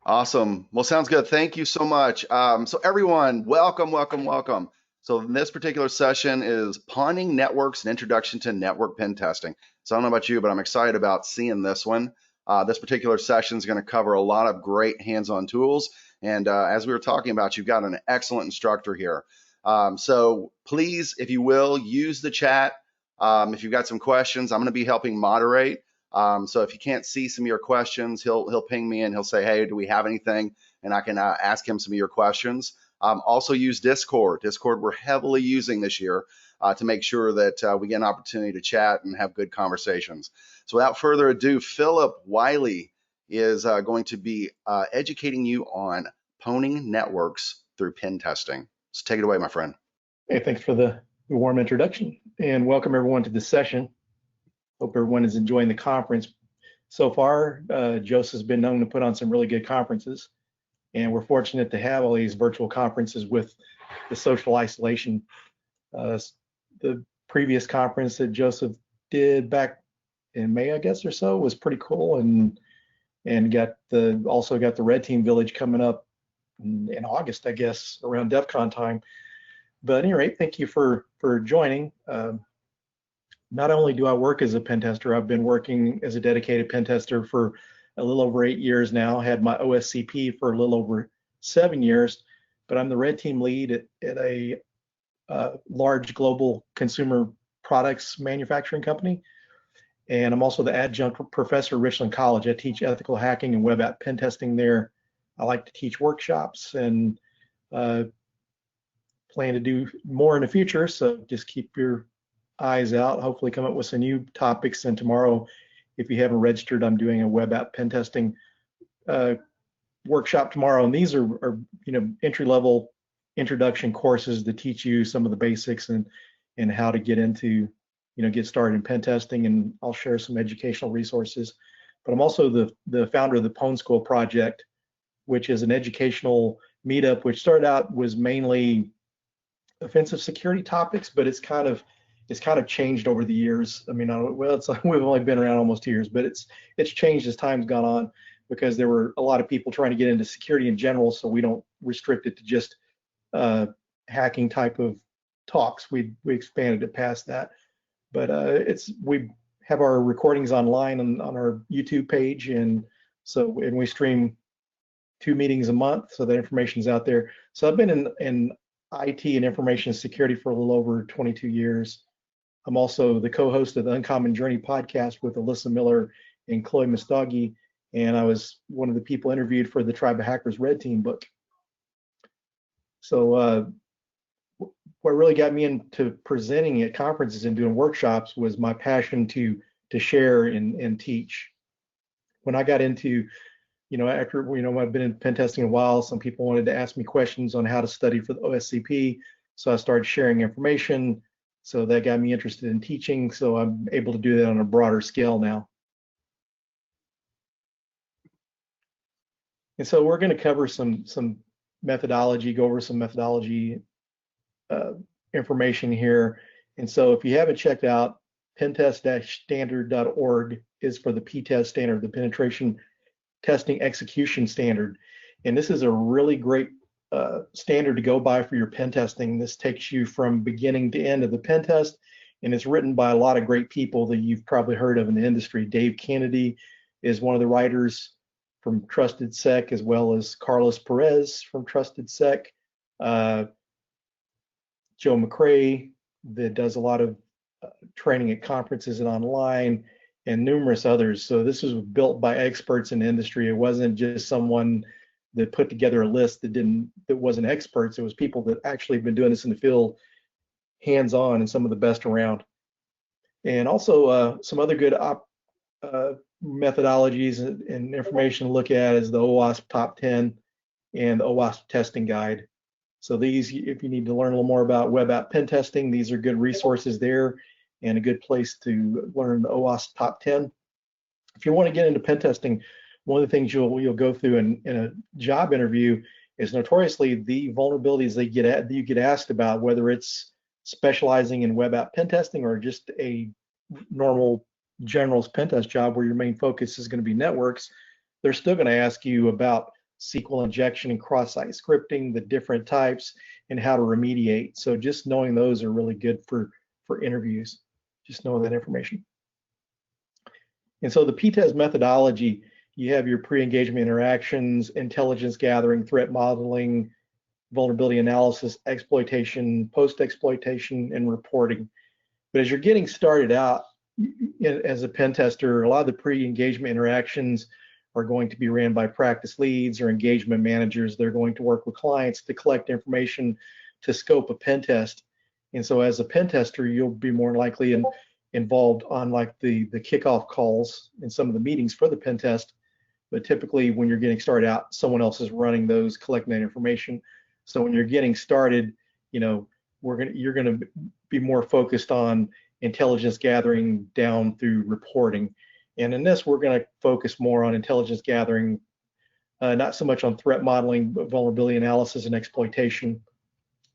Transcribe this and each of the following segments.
Awesome. Well, sounds good. Thank you so much. So everyone, welcome, welcome, welcome. So this particular session is Pawning Networks, an introduction to network pen testing. So I don't know about you, but I'm excited about seeing this one. This particular session is going to cover a lot of great hands-on tools. And as we were talking about, you've got an excellent instructor here. So please, if you will, use the chat. If you've got some questions, I'm going to be helping moderate. So if you can't see some of your questions, he'll ping me and he'll say, hey, do we have anything? And I can ask him some of your questions. Also use Discord. Discord we're heavily using this year to make sure that we get an opportunity to chat and have good conversations. So without further ado, Phillip Wylie is going to be educating you on pawning networks through pen testing. So take it away, my friend. Hey, thanks for the warm introduction and welcome everyone to this session. Hope everyone is enjoying the conference. So far, Joseph's been known to put on some really good conferences, and we're fortunate to have all these virtual conferences with the social isolation. The previous conference that Joseph did back in May, I guess, or so, was pretty cool, and also got the Red Team Village coming up in August, I guess, around DEF CON time. But at any rate, thank you for joining. Not only do I work as a pen tester, I've been working as a dedicated pen tester for a little over 8 years now. Had my OSCP for a little over 7 years, but I'm the Red Team lead at a large global consumer products manufacturing company. And I'm also the adjunct professor at Richland College. I teach ethical hacking and web app pen testing there. I like to teach workshops and plan to do more in the future. So just keep your eyes out, hopefully come up with some new topics. And tomorrow, if you haven't registered, I'm doing a web app pen testing workshop tomorrow. And these are entry-level introduction courses to teach you some of the basics and how to get into, get started in pen testing. And I'll share some educational resources. But I'm also the founder of the Pwn School Project, which is an educational meetup, which started out was mainly offensive security topics, but it's kind of changed over the years. I mean, we've only been around almost 2 years, but it's changed as time's gone on because there were a lot of people trying to get into security in general, so we don't restrict it to just hacking type of talks. We expanded it past that, but we have our recordings online on our YouTube page, and we stream 2 meetings a month, so that information's out there. So I've been in IT and information security for a little over 22 years. I'm also the co-host of the Uncommon Journey podcast with Alyssa Miller and Chloe Mustagi, and I was one of the people interviewed for the Tribe of Hackers Red Team book. So what really got me into presenting at conferences and doing workshops was my passion to share and teach. When I got into, after I've been in pen testing a while, some people wanted to ask me questions on how to study for the OSCP, so I started sharing information. So that got me interested in teaching, so I'm able to do that on a broader scale now. And so we're going to cover some methodology, go over some methodology information here. And so if you haven't checked out, pentest-standard.org is for the PTEST standard, the Penetration Testing Execution Standard. And this is a really great standard to go by for your pen testing. This takes you from beginning to end of the pen test, and it's written by a lot of great people that you've probably heard of in the industry. Dave Kennedy is one of the writers from Trusted Sec, as well as Carlos Perez from Trusted Sec, Joe McCrae that does a lot of training at conferences and online, and numerous others. So this was built by experts in the industry. It wasn't just someone that put together a list that wasn't experts. It was people that actually have been doing this in the field hands-on, and some of the best around. And also some other good methodologies and information to look at is the OWASP Top 10 and the OWASP Testing Guide. So these, if you need to learn a little more about web app pen testing, these are good resources there and a good place to learn the OWASP Top 10. If you want to get into pen testing, one of the things you'll go through in a job interview is notoriously the vulnerabilities that you get asked about, whether it's specializing in web app pen testing or just a normal generalist pen test job where your main focus is going to be networks. They're still going to ask you about SQL injection and cross-site scripting, the different types, and how to remediate. So just knowing those are really good for interviews, just knowing that information. And so the P-TEST methodology, you have your pre-engagement interactions, intelligence gathering, threat modeling, vulnerability analysis, exploitation, post-exploitation, and reporting. But as you're getting started out as a pen tester, a lot of the pre-engagement interactions are going to be ran by practice leads or engagement managers. They're going to work with clients to collect information to scope a pen test. And so as a pen tester, you'll be more likely involved on like the kickoff calls and some of the meetings for the pen test. But typically when you're getting started out, someone else is running those, collecting that information. So when you're getting started, you know, you're gonna be more focused on intelligence gathering down through reporting. And in this, we're going to focus more on intelligence gathering, not so much on threat modeling, but vulnerability analysis and exploitation,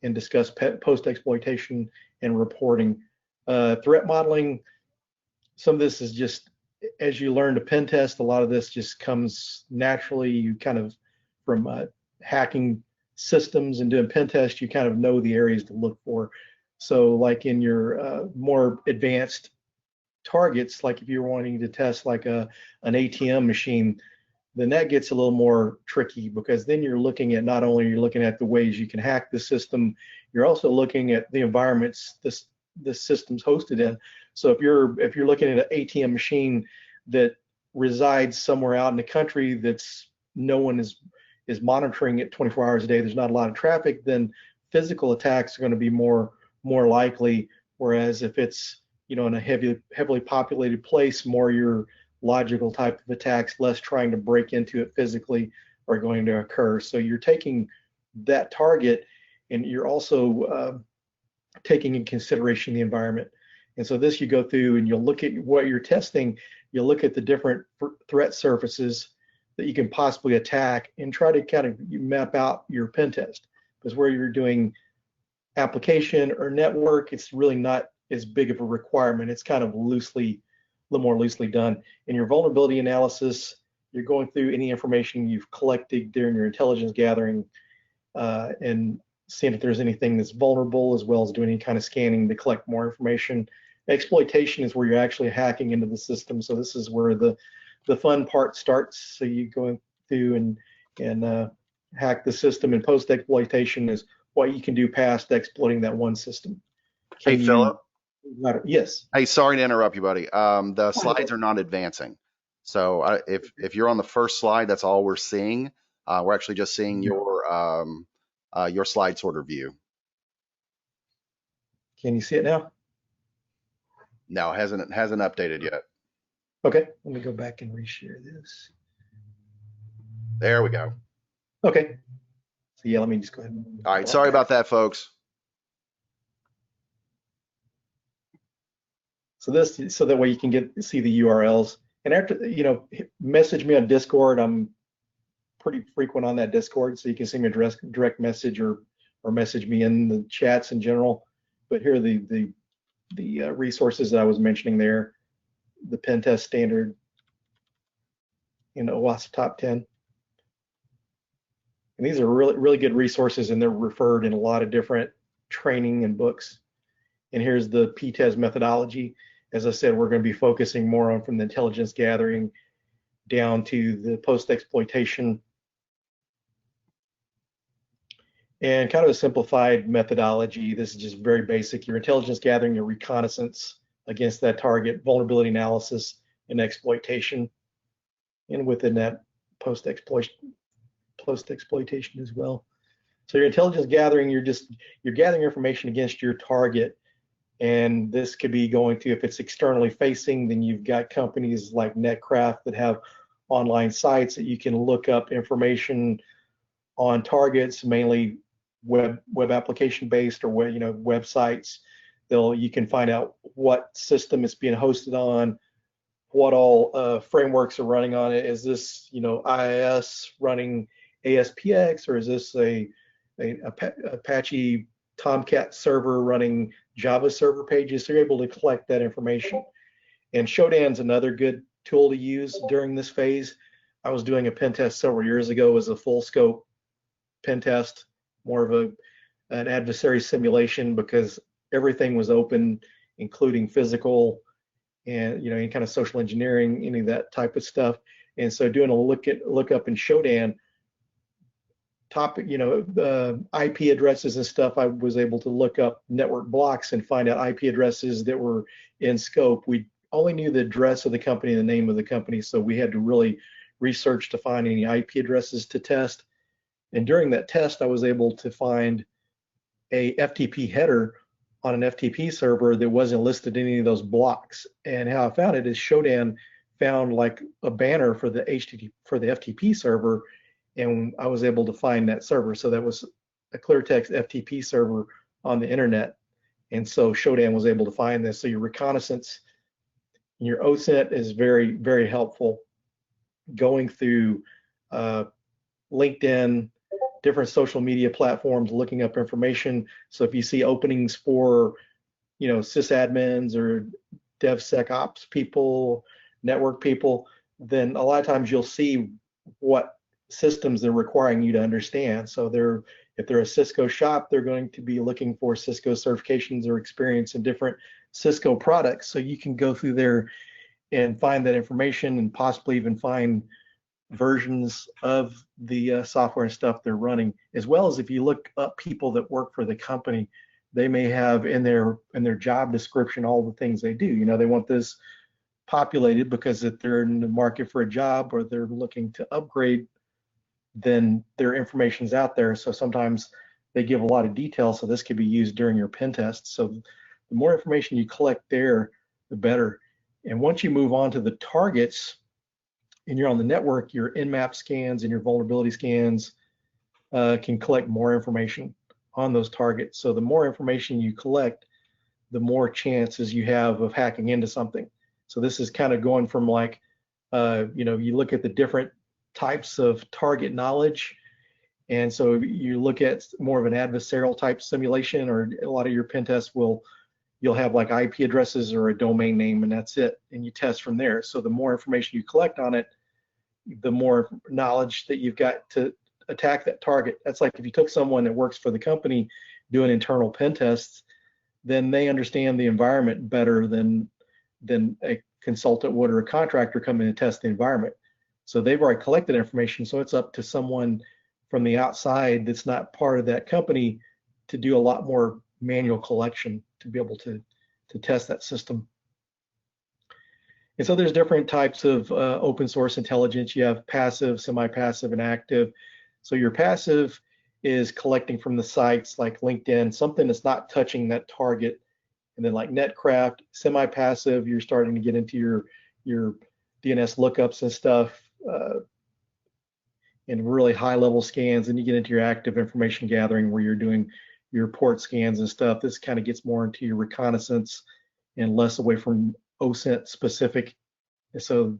and discuss post-exploitation and reporting. Threat modeling, some of this is just, as you learn to pen test, a lot of this just comes naturally. You kind of, from hacking systems and doing pen tests, you kind of know the areas to look for. So like in your more advanced targets, like if you're wanting to test like an ATM machine, then that gets a little more tricky, because then you're looking at, not only you're looking at the ways you can hack the system, you're also looking at the environments this system's hosted in. So if you're looking at an ATM machine that resides somewhere out in the country that's no one is monitoring it 24 hours a day, there's not a lot of traffic, then physical attacks are going to be more likely. Whereas if it's, you know, in a heavily populated place, more your logical type of attacks, less trying to break into it physically, are going to occur. So you're taking that target, and you're also taking in consideration the environment. And so this, you go through and you'll look at what you're testing, you'll look at the different threat surfaces that you can possibly attack, and try to kind of map out your pen test. Because where you're doing application or network, it's really not as big of a requirement. It's kind of a little more loosely done. In your vulnerability analysis, you're going through any information you've collected during your intelligence gathering and seeing if there's anything that's vulnerable, as well as doing any kind of scanning to collect more information. Exploitation is where you're actually hacking into the system. So this is where the fun part starts. So you go through and hack the system, and post-exploitation is what you can do past exploiting that one system. Hey, Phillip. Yes. Hey, sorry to interrupt you, buddy. The slides are not advancing. So if you're on the first slide, that's all we're seeing. We're actually just seeing your slide sorter view. Can you see it now? No, it hasn't updated yet. Okay, let me go back and reshare this. There we go. Okay. So yeah, let me just go ahead. All right, sorry about that, folks. So that way you can see the URLs. And after, you know, message me on Discord. I'm pretty frequent on that Discord, so you can send me a direct message or message me in the chats in general. But here are the resources that I was mentioning there. The pen test standard, you know, OWASP top 10. And these are really good resources, and they're referred in a lot of different training and books. And here's the P-TEST methodology. As I said, we're going to be focusing more on from the intelligence gathering down to the post-exploitation, and kind of a simplified methodology. This is just very basic. Your intelligence gathering, your reconnaissance against that target, vulnerability analysis, and exploitation. And within that, post-exploitation as well. So your intelligence gathering, you're gathering information against your target. And this could be going to, if it's externally facing, then you've got companies like Netcraft that have online sites that you can look up information on targets, mainly web application based, or websites. You can find out what system it's being hosted on, what all frameworks are running on it. Is this, IIS running ASPX, or is this a Apache Tomcat server running Java server pages? So you're able to collect that information. And Shodan's another good tool to use during this phase. I was doing a pen test several years ago. It was a full scope pen test, more of an adversary simulation, because everything was open, including physical and any kind of social engineering, any of that type of stuff. And so doing a lookup in Shodan, topic, IP addresses and stuff, I was able to look up network blocks and find out IP addresses that were in scope. We only knew the address of the company and the name of the company, so we had to really research to find any IP addresses to test. And during that test, I was able to find a FTP header on an FTP server that wasn't listed in any of those blocks. And how I found it is Shodan found like a banner for the FTP server, and I was able to find that server. So that was a clear text FTP server on the internet. And so Shodan was able to find this. So your reconnaissance and your OSINT is very, very helpful. Going through LinkedIn, different social media platforms, looking up information. So if you see openings for, sysadmins or DevSecOps people, network people, then a lot of times you'll see what systems they're requiring you to understand. So if they're a Cisco shop, they're going to be looking for Cisco certifications or experience in different Cisco products. So you can go through there and find that information, and possibly even find versions of the software and stuff they're running, as well as if you look up people that work for the company, they may have in their job description all the things they do. They want this populated because if they're in the market for a job or they're looking to upgrade, then their information's out there. So sometimes they give a lot of detail, so this could be used during your pen test. So the more information you collect there, the better. And once you move on to the targets and you're on the network, your Nmap scans and your vulnerability scans can collect more information on those targets. So the more information you collect, the more chances you have of hacking into something. So this is kind of going from like, you look at the different types of target knowledge. And so you look at more of an adversarial type simulation, or a lot of your pen tests you'll have like IP addresses or a domain name, and that's it. And you test from there. So the more information you collect on it, the more knowledge that you've got to attack that target. That's like if you took someone that works for the company doing internal pen tests, then they understand the environment better than a consultant would, or a contractor come in and test the environment. So they've already collected information, so it's up to someone from the outside that's not part of that company to do a lot more manual collection to be able to test that system. And so there's different types of open source intelligence. You have passive, semi-passive, and active. So your passive is collecting from the sites like LinkedIn, something that's not touching that target. And then like Netcraft, semi-passive, you're starting to get into your DNS lookups and stuff, and really high level scans. And you get into your active information gathering where you're doing your port scans and stuff. This kind of gets more into your reconnaissance and less away from OSINT specific. So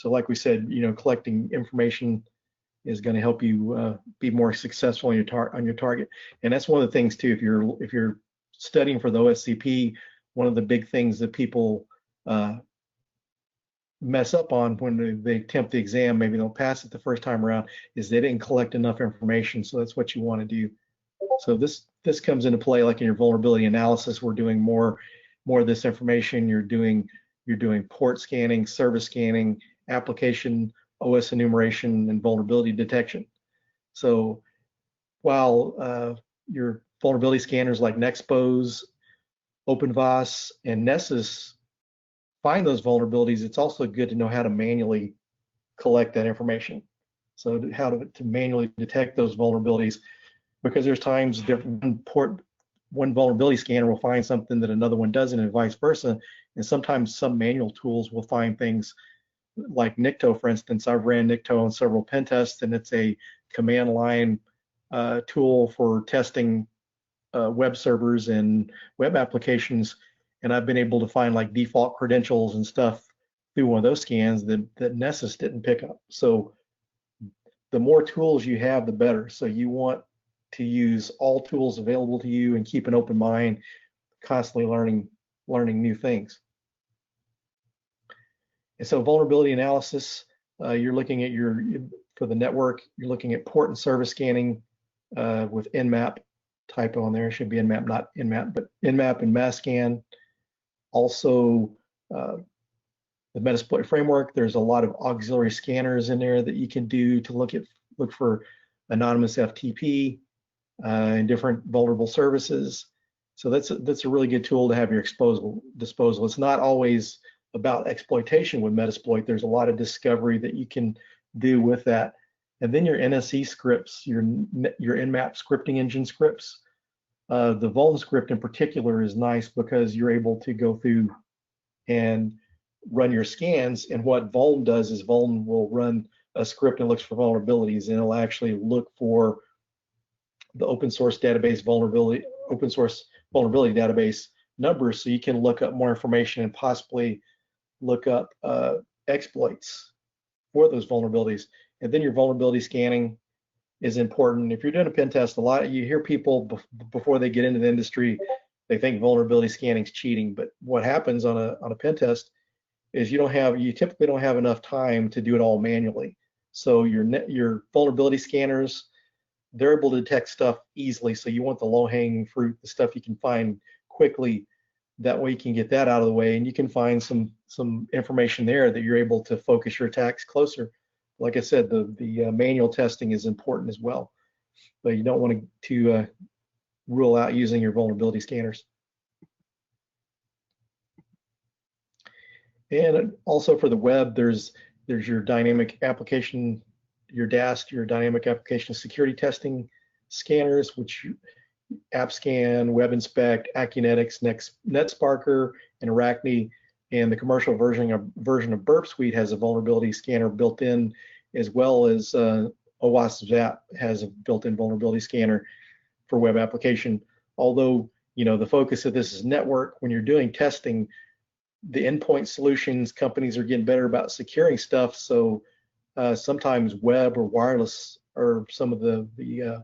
like we said, collecting information is going to help you be more successful on your target. And that's one of the things too. If you're studying for the OSCP, one of the big things that people mess up on when they attempt the exam, maybe they'll pass it the first time around, is they didn't collect enough information. So that's what you want to do. So this comes into play like in your vulnerability analysis. We're doing more of this information. You're doing port scanning, service scanning, application, OS enumeration, and vulnerability detection. So while your vulnerability scanners like Nexpose, OpenVAS, and Nessus find those vulnerabilities, it's also good to know how to manually collect that information. So how to manually detect those vulnerabilities, because there's times one vulnerability scanner will find something that another one doesn't, and vice versa. And sometimes some manual tools will find things like Nikto, for instance. I've ran Nikto on several pen tests, and it's a command line tool for testing web servers and web applications. And I've been able to find like default credentials and stuff through one of those scans that Nessus didn't pick up. So the more tools you have, the better. So you want to use all tools available to you and keep an open mind, constantly learning new things. And so vulnerability analysis, You're looking at for the network, you're looking at port and service scanning with Nmap. Typo on there, it should be Nmap, not Nmap, but Nmap and mass scan. Also, the Metasploit framework, there's a lot of auxiliary scanners in there that you can do to look for anonymous FTP and different vulnerable services. So that's a really good tool to have your disposal. It's not always about exploitation with Metasploit. There's a lot of discovery that you can do with that. And then your NSE scripts, your Nmap scripting engine scripts. The Vuln script in particular is nice because you're able to go through and run your scans. And what Vuln does is Vuln will run a script and looks for vulnerabilities, and it'll actually look for the open source vulnerability database numbers, so you can look up more information and possibly look up exploits for those vulnerabilities. And then your vulnerability scanning is important. If you're doing a pen test, you hear people before they get into the industry, they think vulnerability scanning is cheating. But what happens on a pen test is you typically don't have enough time to do it all manually. So your vulnerability scanners, they're able to detect stuff easily. So you want the low-hanging fruit, the stuff you can find quickly. That way you can get that out of the way, and you can find some information there that you're able to focus your attacks closer. Like I said, the manual testing is important as well, but you don't want to rule out using your vulnerability scanners. And also for the web, there's your dynamic application, your DAST, your dynamic application security testing scanners, which AppScan, WebInspect, Acunetics, NetSparker, and Arachne. And the commercial version of Burp Suite has a vulnerability scanner built in, as well as OWASP Zap has a built-in vulnerability scanner for web application. Although, the focus of this is network, when you're doing testing, the endpoint solutions companies are getting better about securing stuff. So sometimes web or wireless are some of the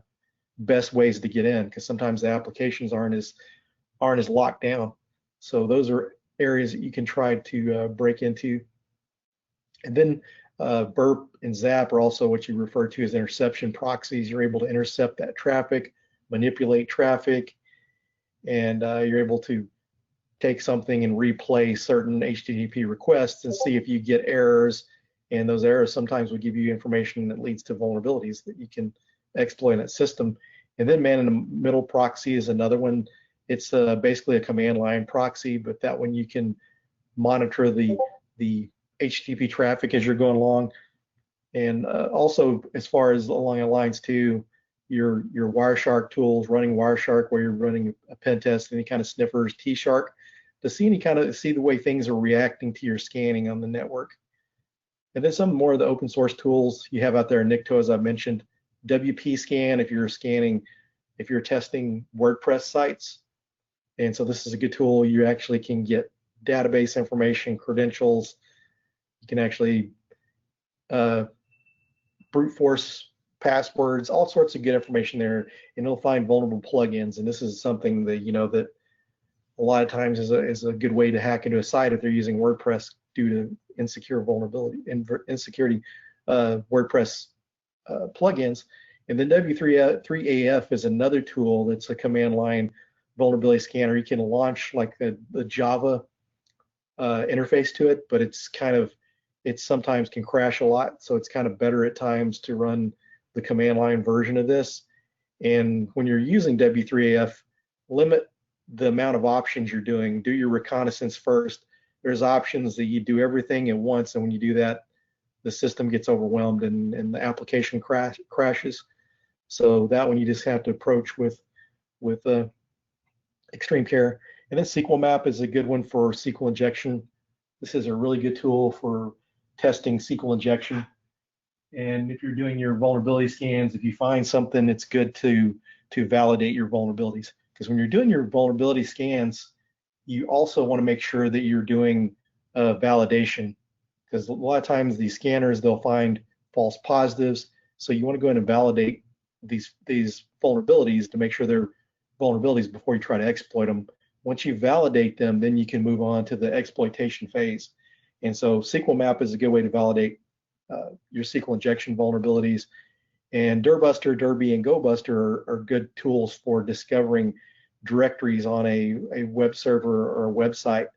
best ways to get in, because sometimes the applications aren't as locked down. So those are areas that you can try to break into. And then Burp and Zap are also what you refer to as interception proxies. You're able to intercept that traffic, manipulate traffic, and you're able to take something and replay certain HTTP requests and see if you get errors. And those errors sometimes will give you information that leads to vulnerabilities that you can exploit in that system. And then man-in-the-middle proxy is another one. It's basically a command line proxy, but that one you can monitor the HTTP traffic as you're going along. And also, as far as along the lines too, your Wireshark tools, running Wireshark where you're running a pen test, any kind of sniffers, T-Shark, to see the way things are reacting to your scanning on the network. And then some more of the open source tools you have out there in Nikto, as I mentioned, WP Scan if you're testing WordPress sites. And so this is a good tool. You actually can get database information, credentials. You can actually brute force passwords, all sorts of good information there, and it'll find vulnerable plugins. And this is something that that a lot of times is a good way to hack into a site if they're using WordPress due to insecurity WordPress plugins. And then W3AF is another tool that's a command line vulnerability scanner. You can launch like the Java interface to it, but it sometimes can crash a lot. So it's kind of better at times to run the command line version of this. And when you're using W3AF, limit the amount of options you're doing. Do your reconnaissance first. There's options that you do everything at once, and when you do that, the system gets overwhelmed and the application crashes. So that one you just have to approach with extreme care. And then SQL Map is a good one for SQL injection. This is a really good tool for testing SQL injection. And if you're doing your vulnerability scans, if you find something, it's good to validate your vulnerabilities. Because when you're doing your vulnerability scans, you also want to make sure that you're doing validation. Because a lot of times these scanners, they'll find false positives. So you want to go in and validate these vulnerabilities to make sure they're vulnerabilities before you try to exploit them. Once you validate them, then you can move on to the exploitation phase. And so SQL Map is a good way to validate your SQL injection vulnerabilities. And Dirbuster, Derby, and GoBuster are good tools for discovering directories on a web server or a website.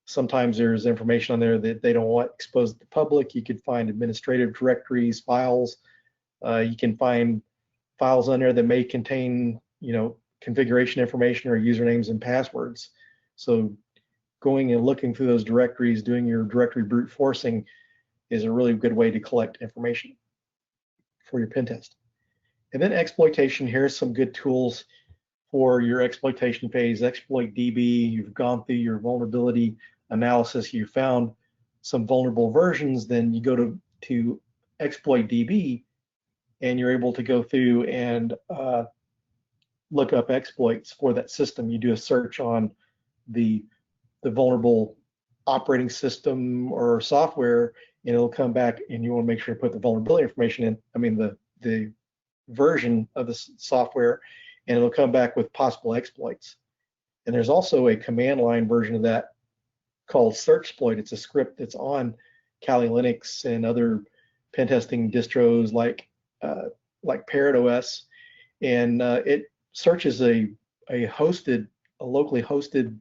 Sometimes there's information on there that they don't want exposed to the public. You could find administrative directories, files. You can find files on there that may contain, configuration information or usernames and passwords. So going and looking through those directories, doing your directory brute forcing is a really good way to collect information for your pen test. And then exploitation, here's some good tools for your exploitation phase. Exploit DB, you've gone through your vulnerability analysis, you found some vulnerable versions, then you go to exploit DB and you're able to go through and look up exploits for that system. You do a search on the vulnerable operating system or software, and it'll come back, and you want to make sure to put the vulnerability information in, the version of the software, and it'll come back with possible exploits. And there's also a command line version of that called Searchsploit. It's a script that's on Kali Linux and other pen testing distros like Parrot OS, and it searches a locally hosted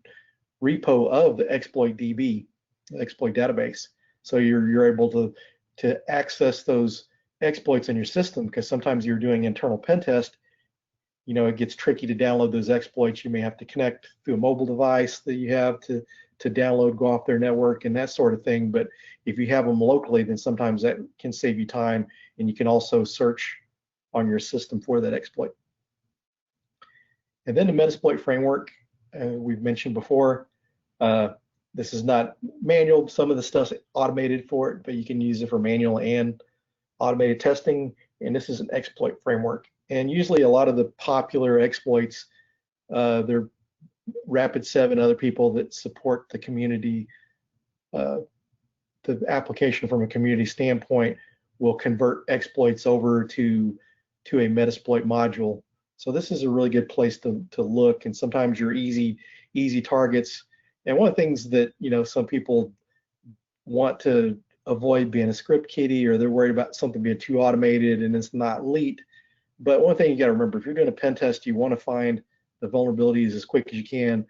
repo of the exploit DB, the exploit database. So you're able to access those exploits in your system, because sometimes you're doing internal pen test. It gets tricky to download those exploits. You may have to connect through a mobile device that you have to download, go off their network, and that sort of thing. But if you have them locally, then sometimes that can save you time, and you can also search on your system for that exploit. And then the Metasploit framework, we've mentioned before. This is not manual. Some of the stuff's automated for it, but you can use it for manual and automated testing. And this is an exploit framework. And usually a lot of the popular exploits, they're Rapid7, other people that support the community, the application from a community standpoint will convert exploits over to a Metasploit module. So this is a really good place to look, and sometimes you're easy targets. And one of the things that some people want to avoid being a script kiddie, or they're worried about something being too automated and it's not elite. But one thing you got to remember, if you're doing a pen test, you want to find the vulnerabilities as quick as you can.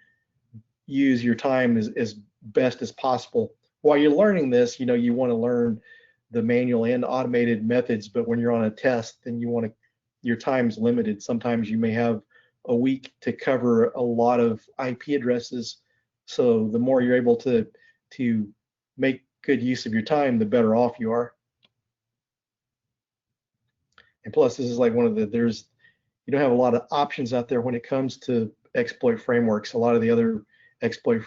Use your time as best as possible. While you're learning this, you want to learn the manual and automated methods. But when you're on a test, then your time's limited. Sometimes you may have a week to cover a lot of IP addresses. So the more you're able to make good use of your time, the better off you are. And plus, this is like you don't have a lot of options out there when it comes to exploit frameworks. A lot of the other exploit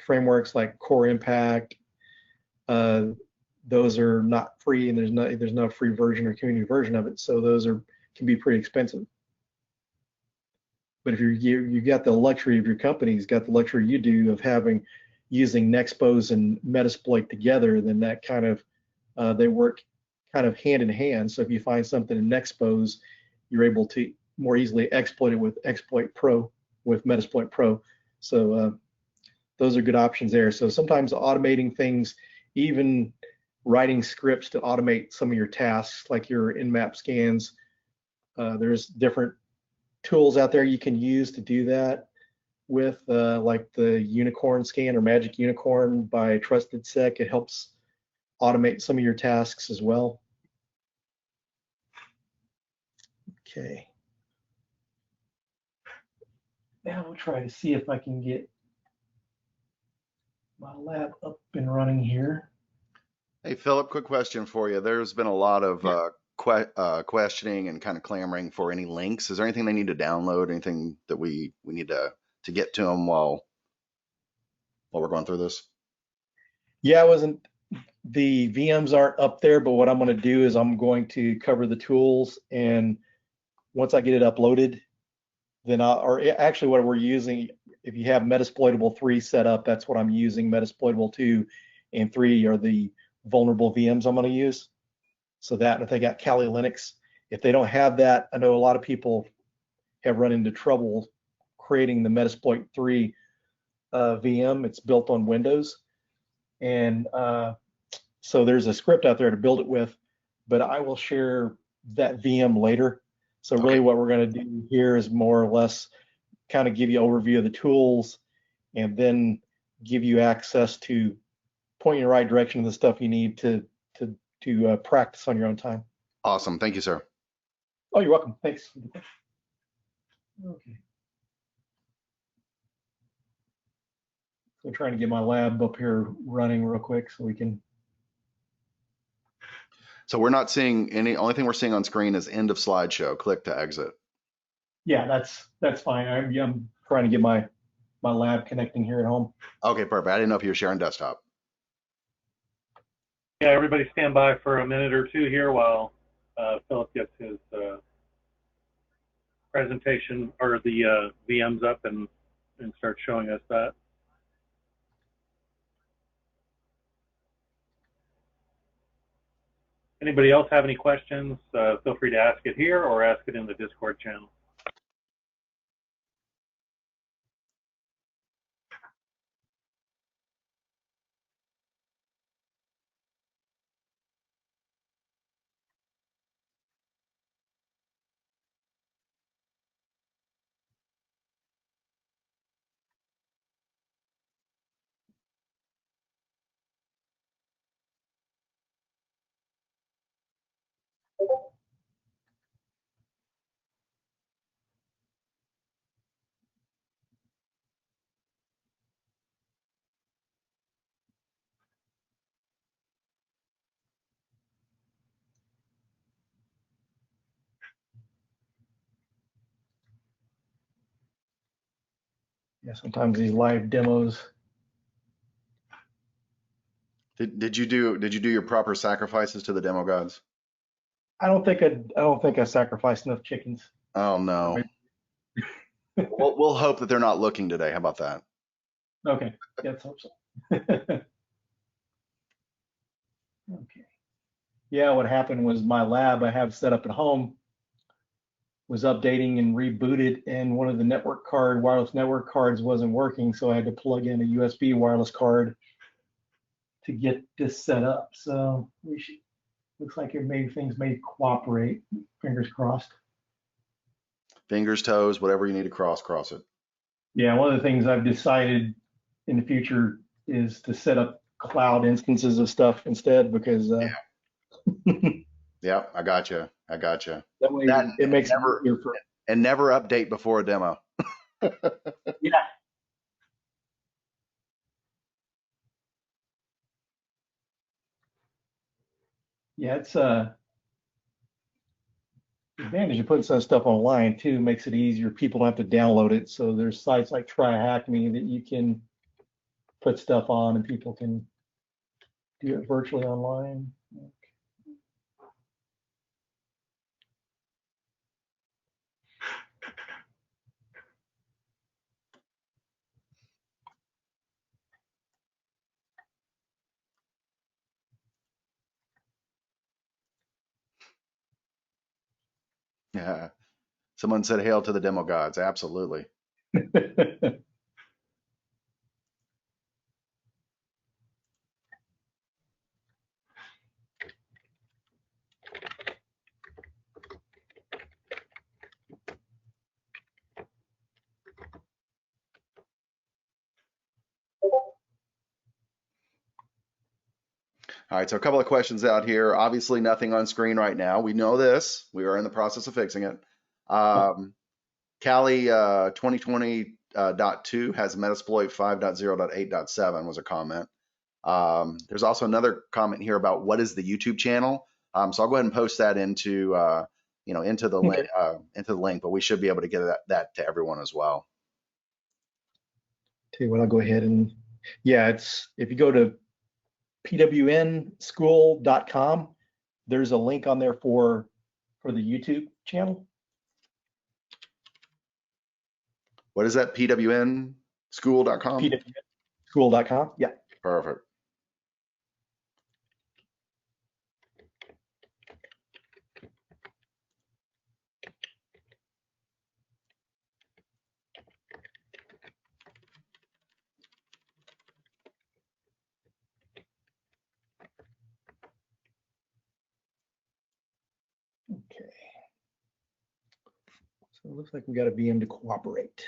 frameworks like Core Impact, those are not free, and there's no free version or community version of it. So those can be pretty expensive. But if you got the luxury of your company's got the luxury you do of using Nexpose and Metasploit together, then that kind of they work kind of hand in hand. So if you find something in Nexpose, you're able to more easily exploit it with Metasploit Pro. So those are good options there. So sometimes automating things, even writing scripts to automate some of your tasks, like your Nmap scans, there's different tools out there you can use to do that with, like the Unicorn scan or Magic Unicorn by TrustedSec. It helps automate some of your tasks as well. Okay. Now we'll try to see if I can get my lab up and running here. Hey, Philip, quick question for you. There's been a lot of questioning and kind of clamoring for any links. Is there anything they need to download? Anything that we need to get to them while we're going through this? Yeah, the VMs aren't up there, but what I'm going to do is I'm going to cover the tools, and once I get it uploaded, then actually what we're using, if you have Metasploitable 3 set up, that's what I'm using. Metasploitable 2 and 3 are the vulnerable VMs I'm going to use. So that, if they got Kali Linux, if they don't have that, I know a lot of people have run into trouble creating the Metasploit 3 VM. It's built on Windows, and So there's a script out there to build it with, but I will share that VM later. So really Okay. what we're going to do here is more or less kind of give you an overview of the tools and then give you access to point you in the right direction of the stuff you need to practice on your own time. Awesome. Thank you, sir. Oh, you're welcome. Thanks. Okay. So I'm trying to get my lab up here running real quick so we can. So we're not seeing only thing we're seeing on screen is end of slideshow. Click to exit. Yeah, that's fine. I'm trying to get my lab connecting here at home. Okay, perfect. I didn't know if you were sharing desktop. Yeah, everybody stand by for a minute or two here while Philip gets his presentation or the VMs up and starts showing us that. Anybody else have any questions? Feel free to ask it here or ask it in the Discord channel. Yeah, sometimes these live demos. Did you do your proper sacrifices to the demo gods? I don't think I sacrificed enough chickens. Oh no. We'll hope that they're not looking today. How about that? Okay, let's hope so. Okay. Yeah, what happened was my lab I have set up at home was updating and rebooted, and one of the wireless network cards wasn't working, so I had to plug in a USB wireless card to get this set up. So looks like things may cooperate. Fingers crossed. Fingers, toes, whatever you need to cross it. Yeah, one of the things I've decided in the future is to set up cloud instances of stuff instead, because Yeah, I got you. that way it makes it easier for. And never update before a demo. Yeah. Yeah, it's the advantage of putting some stuff online too makes it easier. People don't have to download it. So there's sites like TryHackMe that you can put stuff on and people can do it virtually online. Yeah. Someone said hail to the demo gods. Absolutely. All right, so a couple of questions out here. Obviously, nothing on screen right now. We know this. We are in the process of fixing it. Cali 2020.2 has Metasploit 5.0.8.7 was a comment. There's also another comment here about what is the YouTube channel. So I'll go ahead and post that into into the link, but we should be able to get that to everyone as well. Tell you what, I'll go ahead and it's if you go to pwnschool.com, there's a link on there for the YouTube channel. What is that? pwnschool.com? pwnschool.com. Yeah. Perfect. So it looks like we got a VM to cooperate.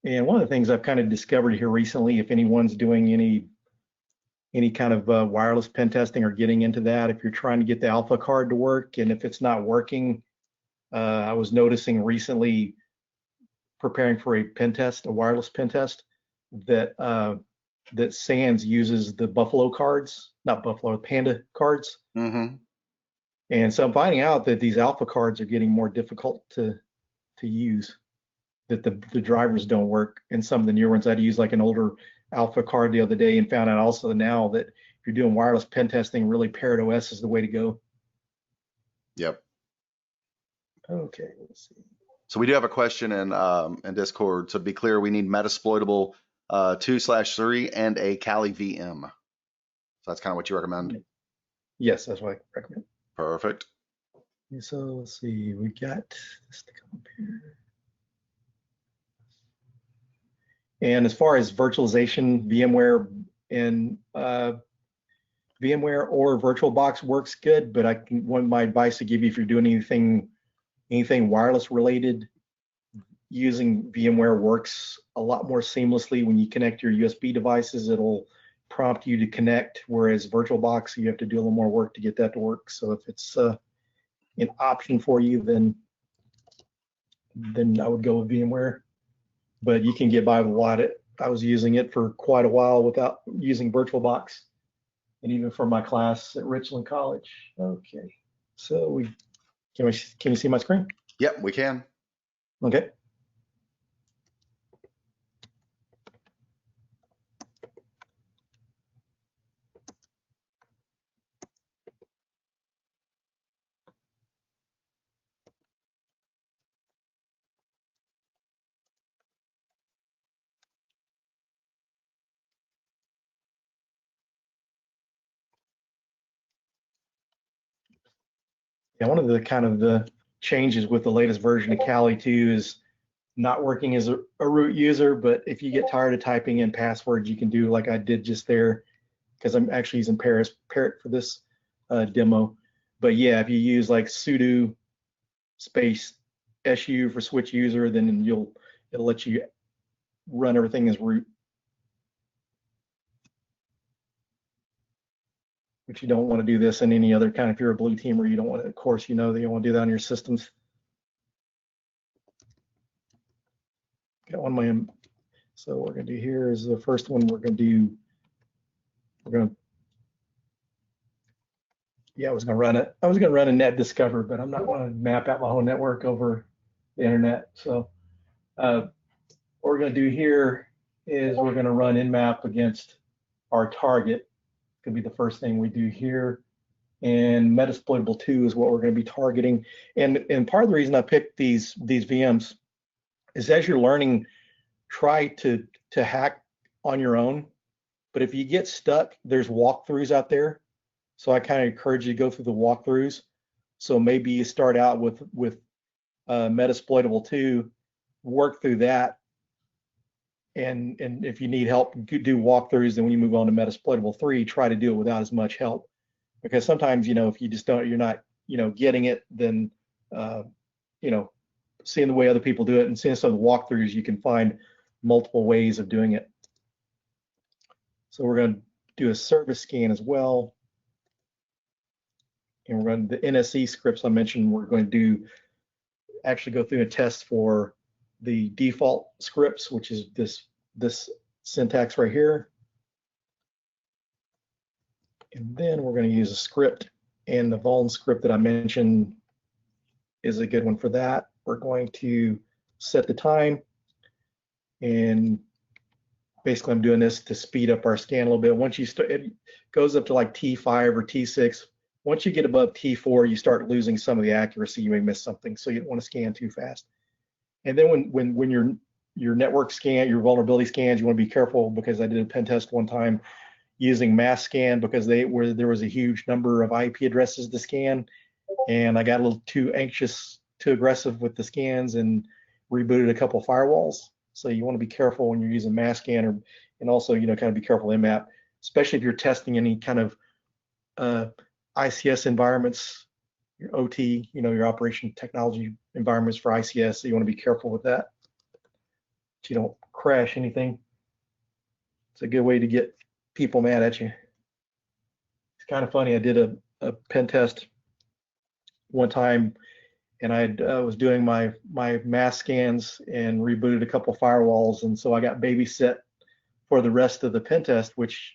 And one of the things I've kind of discovered here recently, if anyone's doing any kind of wireless pen testing or getting into that, if you're trying to get the alpha card to work, and if it's not working, I was noticing recently preparing for a pen test, a wireless pen test, that that SANS uses the Buffalo cards, not Buffalo, Panda cards. Mm-hmm. And so I'm finding out that these alpha cards are getting more difficult to use, that the drivers don't work. And some of the newer ones, I had to use like an older alpha card the other day, and found out also now that if you're doing wireless pen testing, really Parrot OS is the way to go. Yep. Okay, let's see. So we do have a question in Discord. So to be clear, we need Metasploitable 2/3 and a Kali VM. So that's kind of what you recommend. Yes, that's what I recommend. Perfect. Okay, so let's see, we got this to come up here. And as far as virtualization, VMware and VMware or VirtualBox works good, but one of my advice to give you if you're doing anything wireless related, using VMware works a lot more seamlessly. When you connect your USB devices, it'll prompt you to connect, whereas VirtualBox, you have to do a little more work to get that to work. So if it's an option for you, then I would go with VMware. But you can get by with a lot. I was using it for quite a while without using VirtualBox, and even for my class at Richland College. Okay, so can you see my screen? Yep, we can. Okay. Yeah, one of the kind of the changes with the latest version of Kali 2 is not working as a root user, but if you get tired of typing in passwords, you can do like I did just there, because I'm actually using Parrot for this demo. But yeah, if you use like sudo space su for switch user, then it'll let you run everything as root. But you don't want to do this in any other kind. If you're a blue teamer, you don't want to, of course, you know that you want to do that on your systems. Got one of my, so what we're going to do here is the first one we're going to do, yeah, I was going to run a net discover, but I'm not going to map out my whole network over the internet. So what we're going to do here is we're going to run Nmap against our target. Could be the first thing we do here. And Metasploitable 2 is what we're going to be targeting. And part of the reason I picked these VMs is, as you're learning, try to hack on your own. But if you get stuck, there's walkthroughs out there. So I kind of encourage you to go through the walkthroughs. So maybe you start out with Metasploitable 2, work through that. And if you need help, do walkthroughs. Then when you move on to Metasploitable 3, try to do it without as much help. Because sometimes, if you just you're not, getting it, then, seeing the way other people do it and seeing some of the walkthroughs, you can find multiple ways of doing it. So we're going to do a service scan as well. And we're going to, the NSE scripts I mentioned, we're going to actually go through a test for the default scripts, which is this syntax right here. And then we're going to use a script, and the vuln script that I mentioned is a good one for that. We're going to set the time, and basically I'm doing this to speed up our scan a little bit. Once you start, it goes up to like T5 or T6. Once you get above T4, you start losing some of the accuracy. You may miss something, so you don't want to scan too fast. And then when your network scan, your vulnerability scans, you want to be careful, because I did a pen test one time using mass scan, because there was a huge number of IP addresses to scan, and I got a little too anxious, too aggressive with the scans, and rebooted a couple of firewalls. So you want to be careful when you're using mass scan, and also kind of be careful in Nmap, especially if you're testing any kind of ICS environments your OT, your operation technology environments for ICS. So you want to be careful with that, so you don't crash anything. It's a good way to get people mad at you. It's kind of funny. I did a pen test one time, and I was doing my mass scans and rebooted a couple firewalls, and so I got babysit for the rest of the pen test, which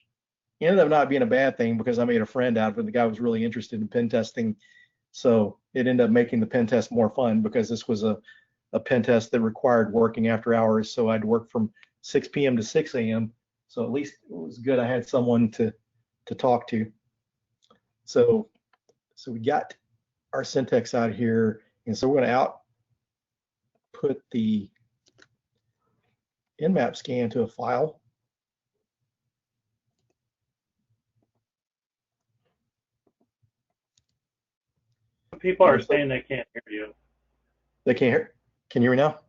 ended up not being a bad thing because I made a friend out of it. The guy was really interested in pen testing, so it ended up making the pen test more fun because this was a pen test that required working after hours. So I'd work from 6 p.m. to 6 a.m. So at least it was good I had someone to talk to. So we got our syntax out here, and so we're going to output the Nmap scan to a file. People are saying they can't hear you. They can't hear? Can you hear me now?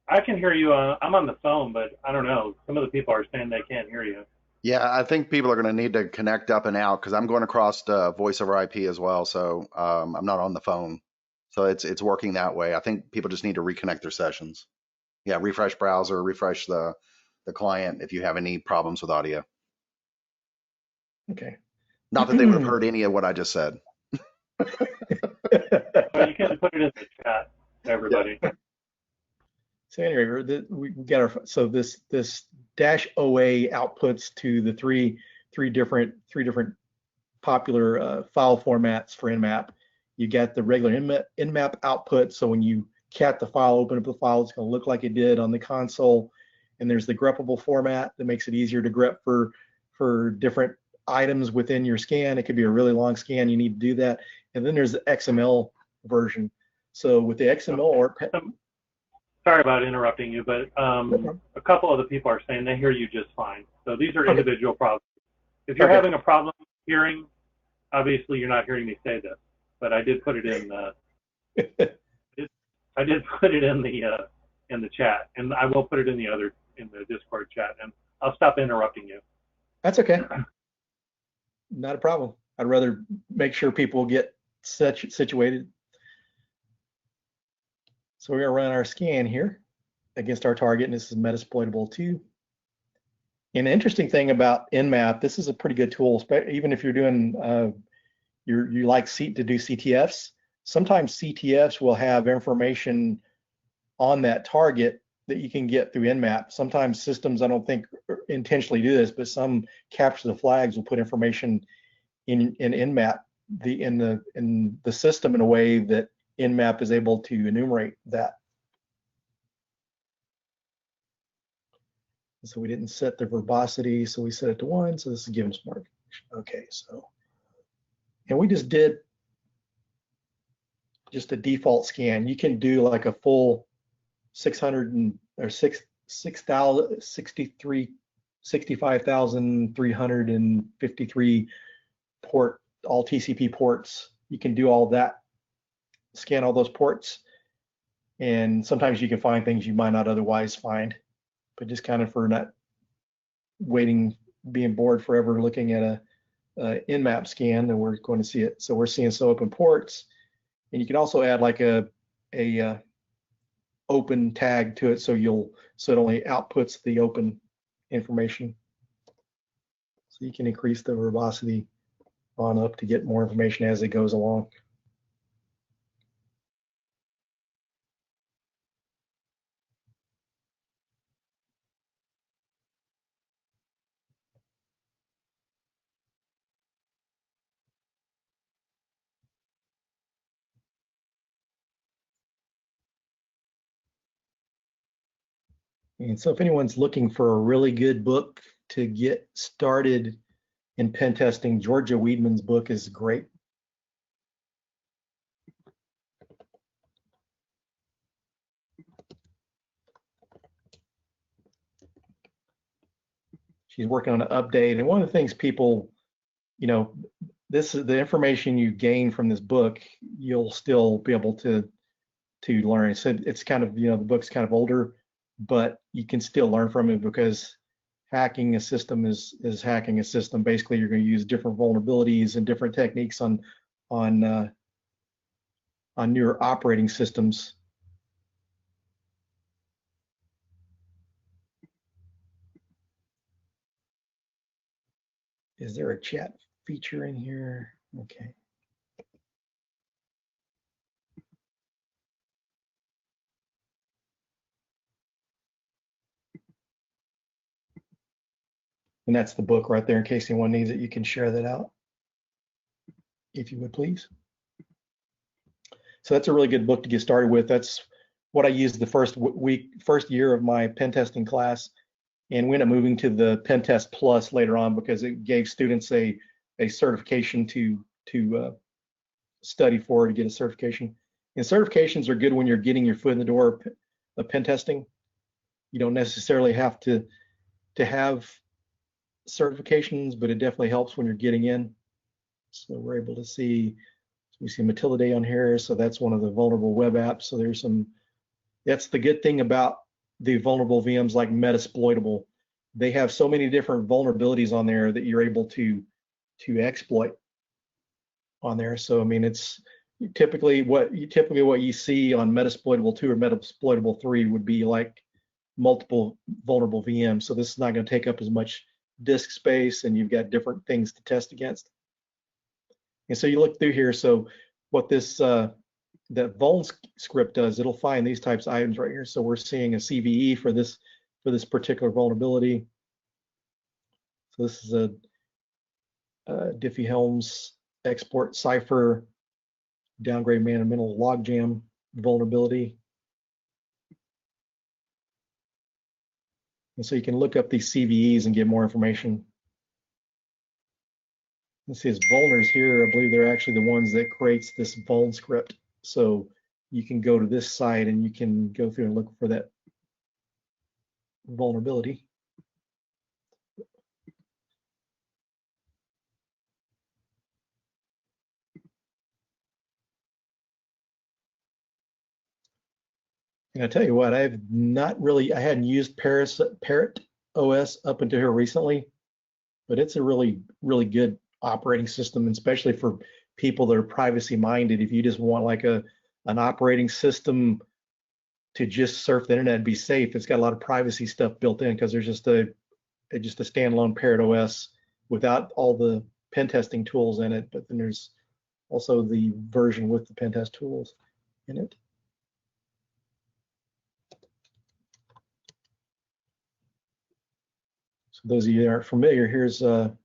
I can hear you. I'm on the phone, but I don't know. Some of the people are saying they can't hear you. Yeah, I think people are going to need to connect up and out because I'm going across voice over IP as well. So I'm not on the phone. So it's working that way. I think people just need to reconnect their sessions. Yeah, refresh browser, refresh the client if you have any problems with audio. Okay. Not that they would have heard any of what I just said. Well, you can put it in the chat, everybody. Yeah. So anyway, we got our, so this -OA outputs to the three different popular file formats for Nmap. You got the regular Nmap output. So when you cat the file, open up the file, it's going to look like it did on the console. And there's the greppable format that makes it easier to grep for different items within your scan. It could be a really long scan. You need to do that. And then there's the XML version. So with the XML or sorry about interrupting you, but a couple of the people are saying they hear you just fine. So these are individual problems. If you're having a problem hearing, obviously you're not hearing me say this, but I did put it in I did put it in the chat, and I will put it in the Discord chat, and I'll stop interrupting you. That's okay. Not a problem. I'd rather make sure people get situated. So we're going to run our scan here against our target, and this is Metasploitable 2. And the interesting thing about Nmap, this is a pretty good tool, even if you're doing, you like to do CTFs. Sometimes CTFs will have information on that target that you can get through Nmap. Sometimes systems, I don't think intentionally do this, but some capture the flags will put information in Nmap in the system in a way that Nmap is able to enumerate that. So we didn't set the verbosity, so we set it to 1. So this is given smart. Okay, so, and we just did just a default scan. You can do like a full 65,353 port, all TCP ports. You can do all that, scan all those ports, and sometimes you can find things you might not otherwise find, but just kind of for not being bored forever looking at a Nmap scan, and we're going to see it. So we're seeing open ports, and you can also add like a open tag to it, so it only outputs the open information. So you can increase the verbosity on up to get more information as it goes along. And so if anyone's looking for a really good book to get started in pen testing, Georgia Weidman's book is great. She's working on an update, and one of the things people, this is the information you gain from this book, you'll still be able to learn. So it's kind of, the book's kind of older, but you can still learn from it, because hacking a system is hacking a system. Basically, you're going to use different vulnerabilities and different techniques on on newer operating systems. Is there a chat feature in here? Okay. And that's the book right there in case anyone needs it. You can share that out if you would, please. So that's a really good book to get started with. That's what I used the first year of my pen testing class, and we ended up moving to the Pen Test Plus later on because it gave students a certification to study for, to get a certification. And certifications are good when you're getting your foot in the door of pen testing. You don't necessarily have to have certifications, but it definitely helps when you're getting in. So we're able to see, we see Matilda on here. So that's one of the vulnerable web apps. So there's some, that's the good thing about the vulnerable VMs like Metasploitable. They have so many different vulnerabilities on there that you're able to exploit on there. So I mean, it's typically what you see on Metasploitable 2 or Metasploitable 3 would be like multiple vulnerable VMs. So this is not going to take up as much disk space, and you've got different things to test against. And so you look through here. So what this that vuln script does, it'll find these types of items right here. So we're seeing a CVE for this particular vulnerability. So this is a Diffie-Hellms export cipher downgrade man-in-the-middle logjam vulnerability. And so you can look up these CVEs and get more information. Let's see, his vulners here, I believe they're actually the ones that creates this vuln script. So you can go to this site and you can go through and look for that vulnerability. And I tell you what, I hadn't used Parrot OS up until here recently, but it's a really, really good operating system, especially for people that are privacy minded. If you just want like an operating system to just surf the internet and be safe, it's got a lot of privacy stuff built in because there's just a standalone Parrot OS without all the pen testing tools in it, but then there's also the version with the pen test tools in it. So those of you that aren't familiar, here's the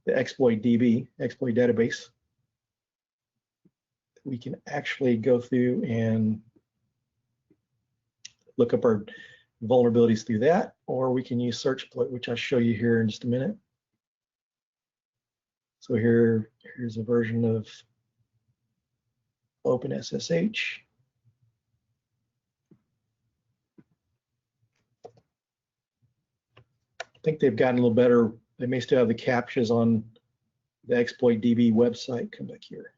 exploit database. We can actually go through and look up our vulnerabilities through that, or we can use Searchsploit, which I'll show you here in just a minute. So here's a version of OpenSSH. I think they've gotten a little better. They may still have the captchas on the Exploit DB website. Come back here.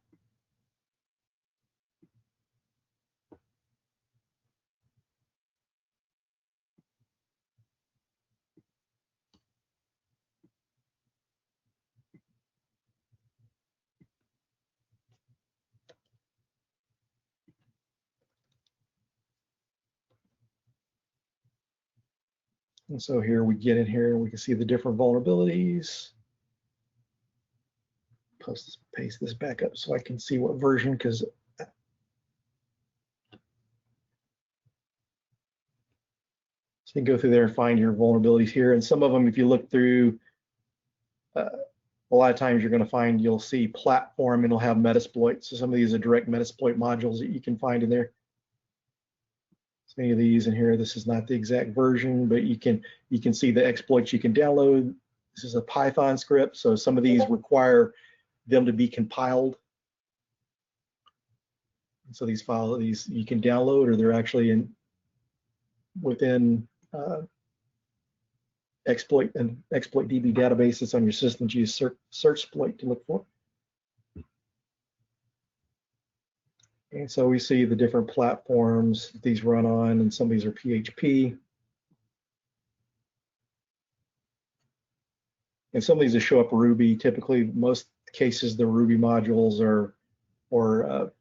And so here we get in here and we can see the different vulnerabilities. Paste this back up so I can see what version, because so you can go through there and find your vulnerabilities here. And some of them, if you look through, a lot of times you're going to find, you'll see platform and it'll have Metasploit. So some of these are direct Metasploit modules that you can find in there. So many of these in here, this is not the exact version, but you can see the exploits you can download. This is a Python script, so some of these require them to be compiled. And so these files, you can download, or they're actually within exploit DB databases on your system. Use Searchsploit to look for. And so we see the different platforms these run on, and some of these are PHP. And some of these will show up Ruby. Typically, most cases, the Ruby modules or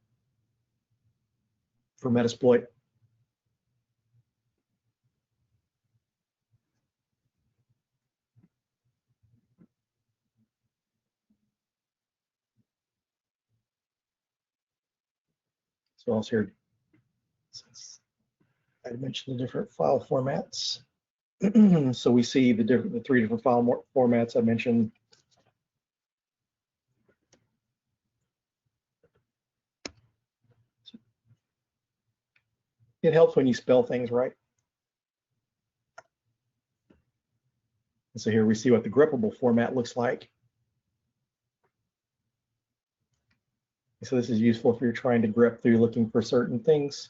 for Metasploit. So also here, since I mentioned the different file formats. So we see the three different file formats I mentioned. It helps when you spell things right. And so here we see what the grippable format looks like. So this is useful if you're trying to grep through looking for certain things.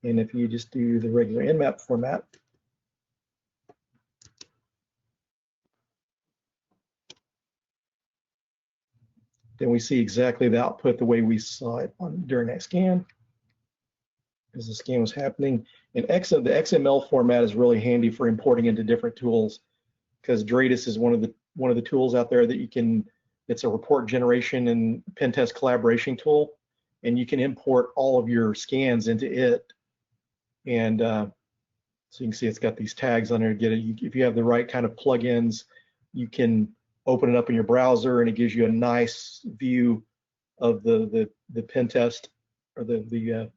And if you just do the regular Nmap format, then we see exactly the output the way we saw it during that scan, as the scan was happening. And the XML format is really handy for importing into different tools, because Dratus is one of the tools out there that you can. It's a report generation and pen test collaboration tool, and you can import all of your scans into it. And so you can see it's got these tags on there to get it. If you have the right kind of plugins, you can open it up in your browser, and it gives you a nice view of the pen test or the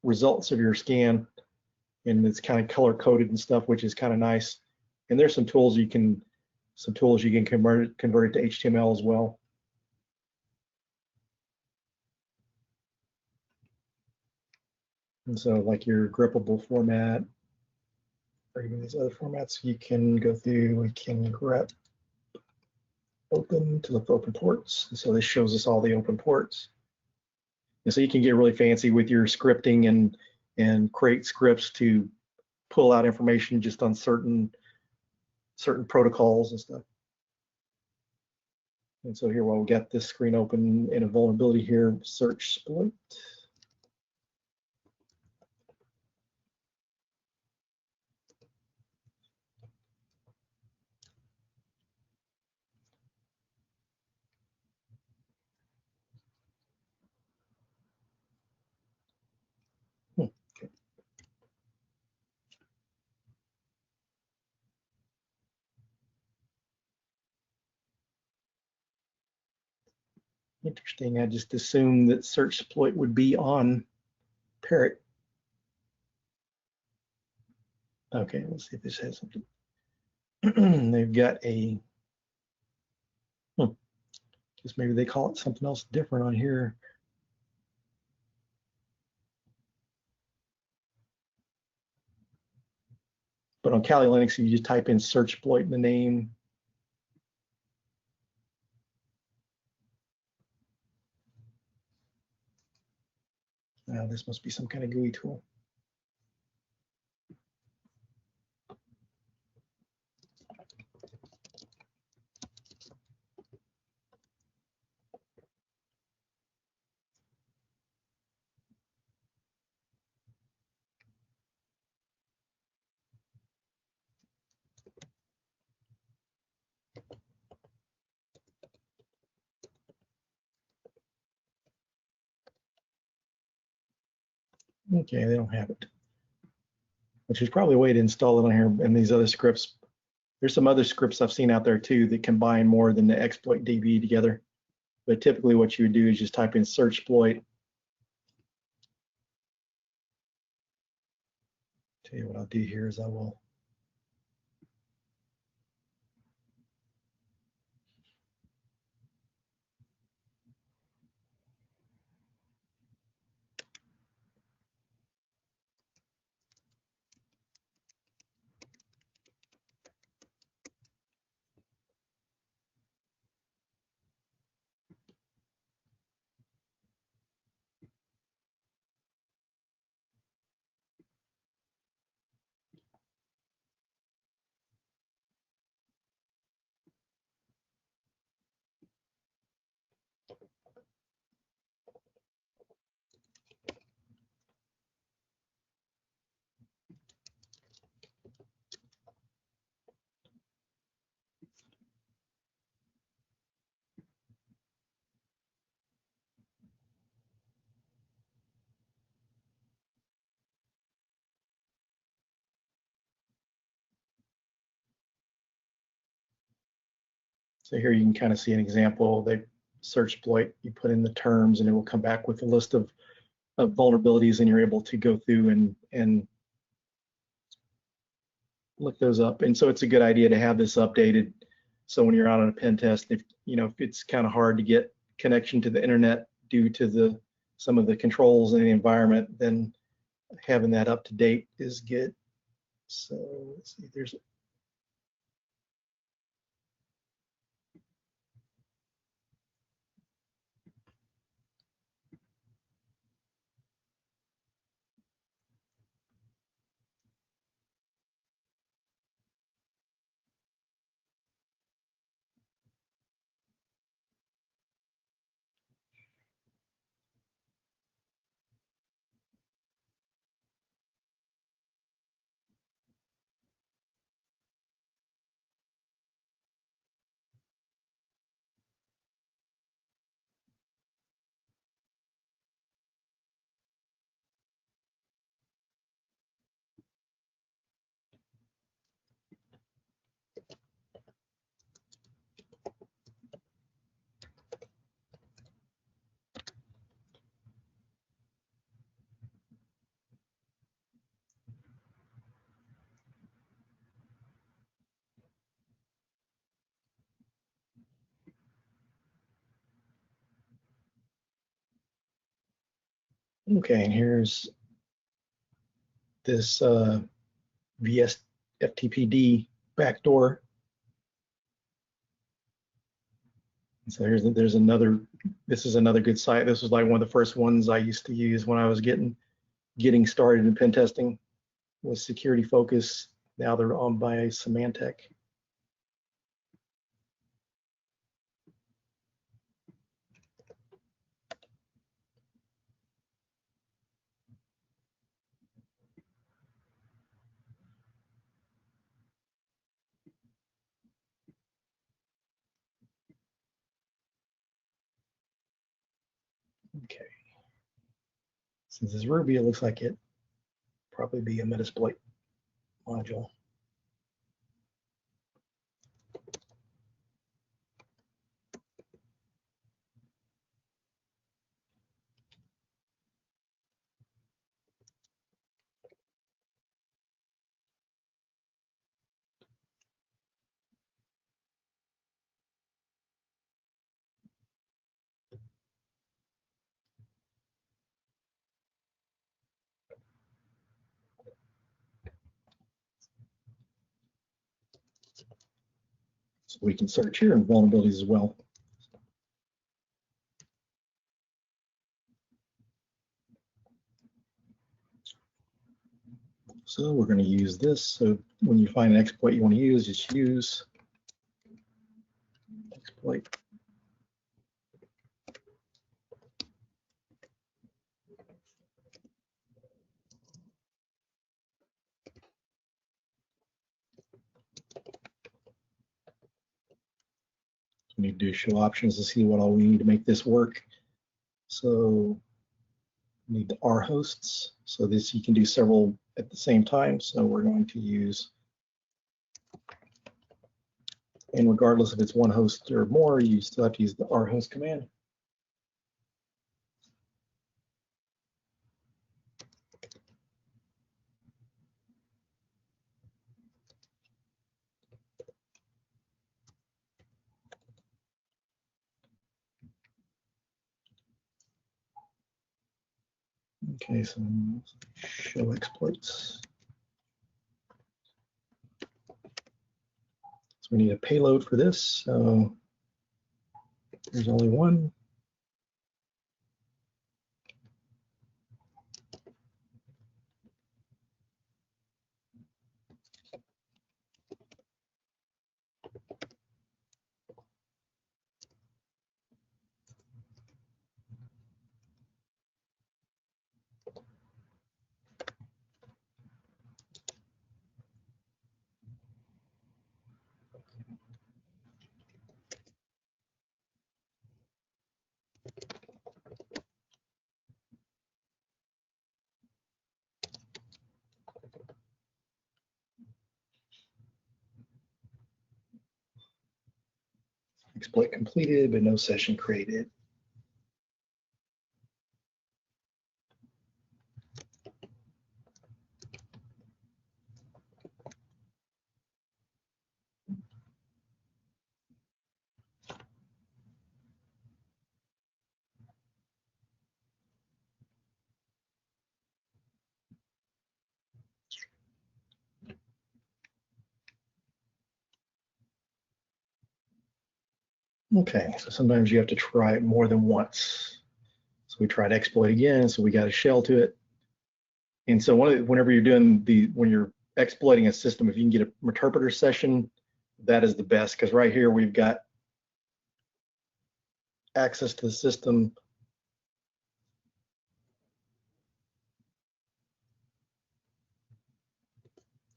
results of your scan, and it's kind of color coded and stuff, which is kind of nice. And there's some tools you can convert it to HTML as well. And so like your grippable format, or even these other formats, you can go through, we can grep open to look for open ports. And so this shows us all the open ports. And so you can get really fancy with your scripting and create scripts to pull out information just on certain protocols and stuff. And so here, while we got this screen open in a vulnerability here, search exploit. Okay. Interesting. I just assumed that search exploit would be on Parrot. Okay, let's see if this has something. They've got a, guess maybe they call it something else different on here. But on Kali Linux, you just type in search exploit in the name. This must be some kind of GUI tool. Okay, they don't have it, which is probably a way to install it on here and these other scripts. There's some other scripts I've seen out there too that combine more than the exploit DB together. But typically what you would do is just type in search exploit. Tell you what I'll do here is I will So here you can kind of see an example. They search exploit, you put in the terms and it will come back with a list of vulnerabilities, and you're able to go through and look those up. And so it's a good idea to have this updated. So when you're out on a pen test, if it's kind of hard to get connection to the internet due to some of the controls in the environment, then having that up to date is good. So let's see, there's okay, and here's this VS FTPD backdoor. So there's another. This is another good site. This was like one of the first ones I used to use when I was getting started in pen testing, with Security Focus. Now they're owned by Symantec. Okay. Since it's Ruby, it looks like it probably be a Metasploit module. So we can search here in vulnerabilities as well. So we're going to use this. So when you find an exploit you want to use, just use exploit. We need to do show options to see what all we need to make this work. So we need the R hosts. So this you can do several at the same time. So we're going to use, and regardless if it's one host or more, you still have to use the R host command. Okay, so show exploits. So we need a payload for this. So there's only one. exploit completed, but no session created. Okay, so sometimes you have to try it more than once. So we tried exploit again, so we got a shell to it. And so whenever you're doing when you're exploiting a system, if you can get an interpreter session, that is the best, because right here we've got access to the system.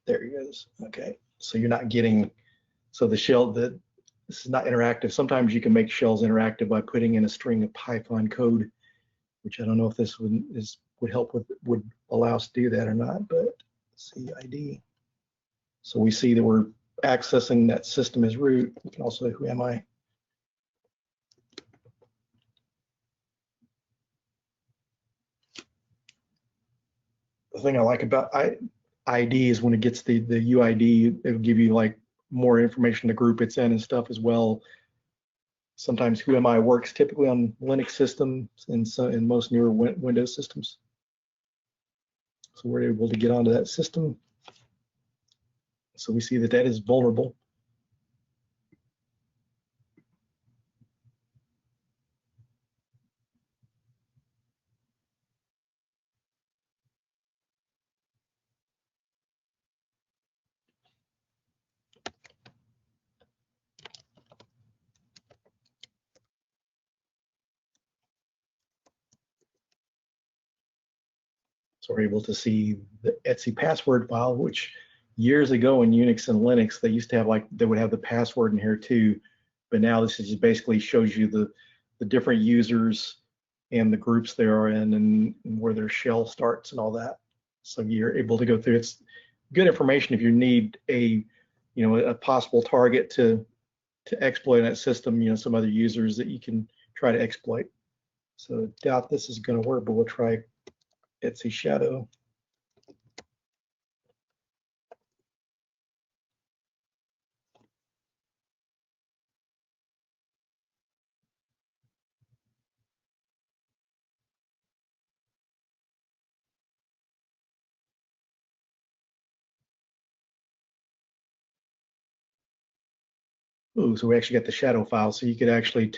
There he goes. Okay, so you're not getting, so the shell, this is not interactive. Sometimes you can make shells interactive by putting in a string of Python code, which I don't know if this would help with, would allow us to do that or not, but CID. So we see that we're accessing that system as root. We can also say, who am I? The thing I like about ID is when it gets the UID, it'll give you like more information to group it's in and stuff as well. Sometimes who am I works typically on Linux systems and so in most newer Windows systems. So we're able to get onto that system. So we see that that is vulnerable. So we're able to see the etc password file, which years ago in Unix and Linux, they used to have like, they would have the password in here too. But now this is just basically shows you the different users and the groups they are in and where their shell starts and all that. So you're able to go through. It's good information if you need a possible target to exploit that system, some other users that you can try to exploit. So doubt this is going to work, but we'll try etc shadow. Ooh, so we actually got the shadow file. So you could actually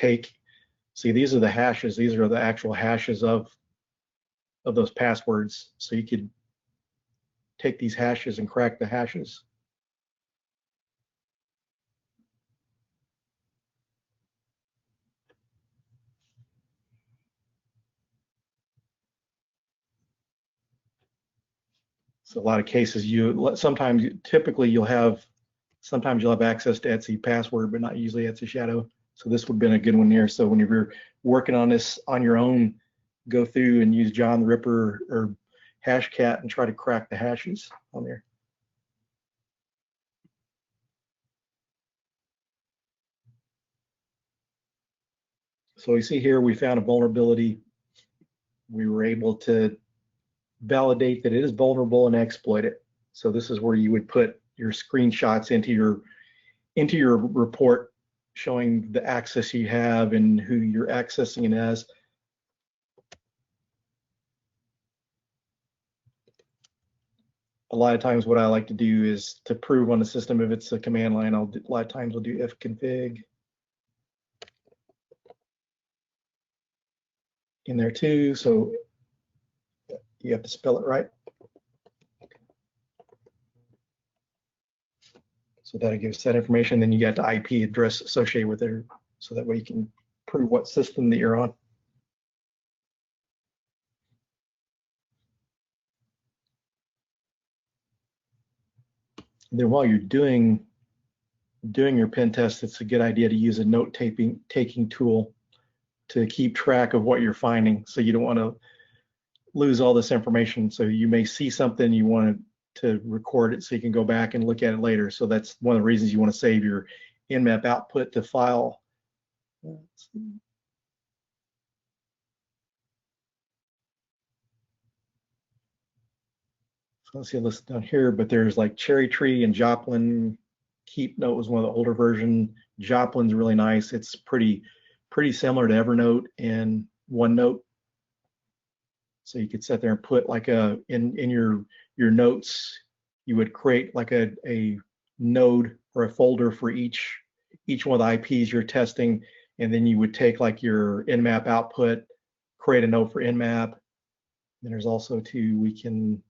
see, these are the hashes. These are the actual hashes of those passwords. So you could take these hashes and crack the hashes. So a lot of cases, typically you'll have access to etc password, but not usually etc shadow. So this would have been a good one here. So when you're working on this on your own, go through and use John the Ripper or Hashcat and try to crack the hashes on there. So we see here we found a vulnerability. We were able to validate that it is vulnerable and exploit it. So this is where you would put your screenshots into your report showing the access you have and who you're accessing it as. A lot of times what I like to do is to prove on the system if it's a command line, a lot of times I'll do fconfig in there too. So you have to spell it right. So that'll give us that information. Then you got the IP address associated with it, so that way you can prove what system that you're on. And then while you're doing your pen test, it's a good idea to use a note-taking tool to keep track of what you're finding. So you don't want to lose all this information. So you may see something, you want to record it so you can go back and look at it later. So that's one of the reasons you want to save your Nmap output to file Let's see. So let's see a list down here, but there's like Cherry Tree and Joplin. Keep Note was one of the older version. Joplin's really nice. It's pretty similar to Evernote and OneNote. So you could sit there and put like in your notes, you would create like a node or a folder for each one of the IPs you're testing, and then you would take like your Nmap output, create a node for Nmap. And there's also we can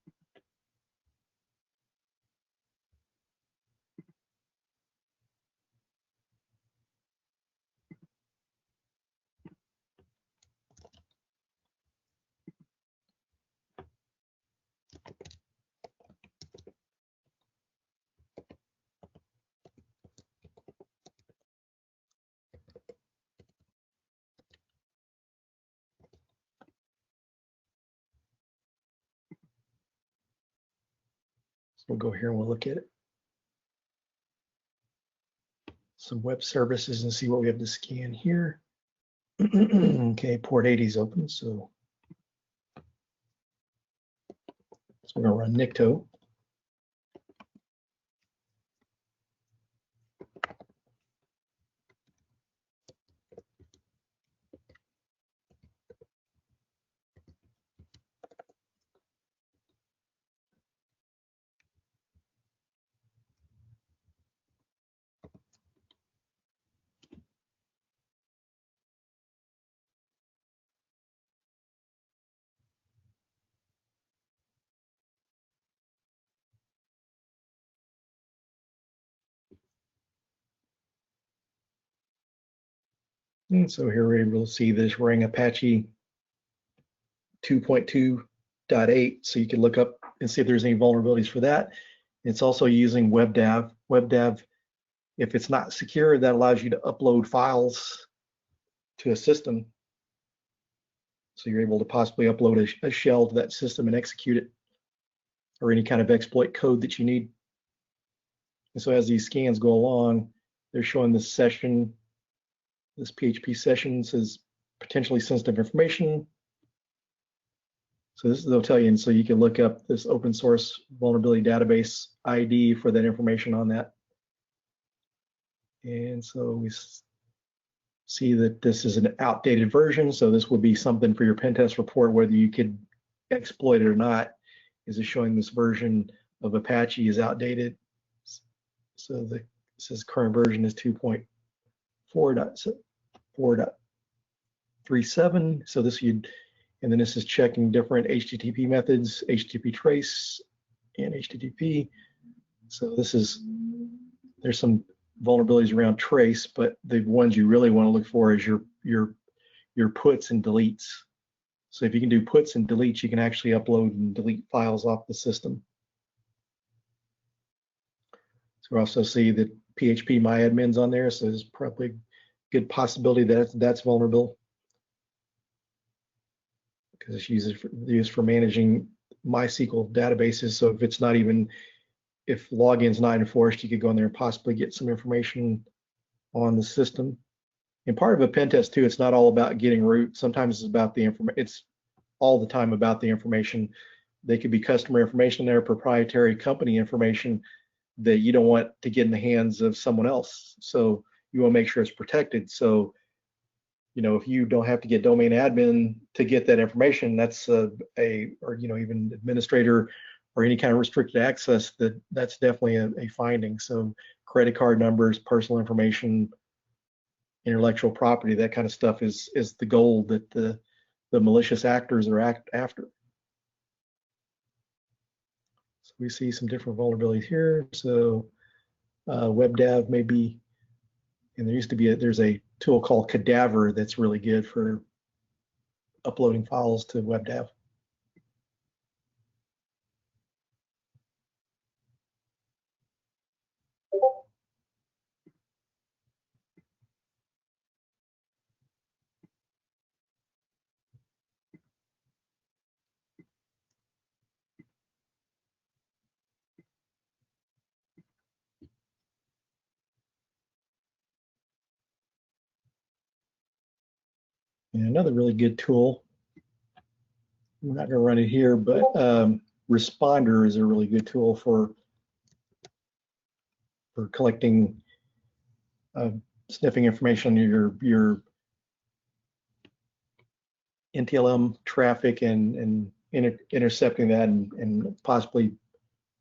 we'll go here and we'll look at it. Some web services and see what we have to scan here. Okay, port 80 is open, so we're going to run Nikto. And so here we're able to see this running Apache 2.2.8, so you can look up and see if there's any vulnerabilities for that. It's also using WebDAV. WebDAV, if it's not secure, that allows you to upload files to a system. So you're able to possibly upload a shell to that system and execute it, or any kind of exploit code that you need. And so as these scans go along, they're showing this session. This PHP session says potentially sensitive information. So this they'll tell you, and so you can look up this open source vulnerability database ID for that information on that. And so we see that this is an outdated version. So this would be something for your pen test report, whether you could exploit it or not. Is it showing this version of Apache is outdated? So this says current version is 2.4.4.37. So this and then this is checking different HTTP methods, HTTP trace and HTTP. So there's some vulnerabilities around trace, but the ones you really want to look for is your puts and deletes. So if you can do puts and deletes, you can actually upload and delete files off the system. So we also see that PHP myadmin's on there, so there's probably a good possibility that that's vulnerable, because it's used for managing MySQL databases. So if it's not even, if login's not enforced, you could go in there and possibly get some information on the system. And part of a pen test too, it's not all about getting root. Sometimes it's about the information. It's all the time about the information. They could be customer information there, proprietary company information that you don't want to get in the hands of someone else. So you want to make sure it's protected. So, if you don't have to get domain admin to get that information, that's or even administrator or any kind of restricted access, that's definitely a finding. So credit card numbers, personal information, intellectual property, that kind of stuff is the goal that the malicious actors are after. So we see some different vulnerabilities here. So WebDAV maybe, and there's a tool called Cadaver that's really good for uploading files to WebDAV. And another really good tool, I'm not going to run it here, but Responder is a really good tool for collecting, sniffing information on your NTLM traffic and intercepting that and possibly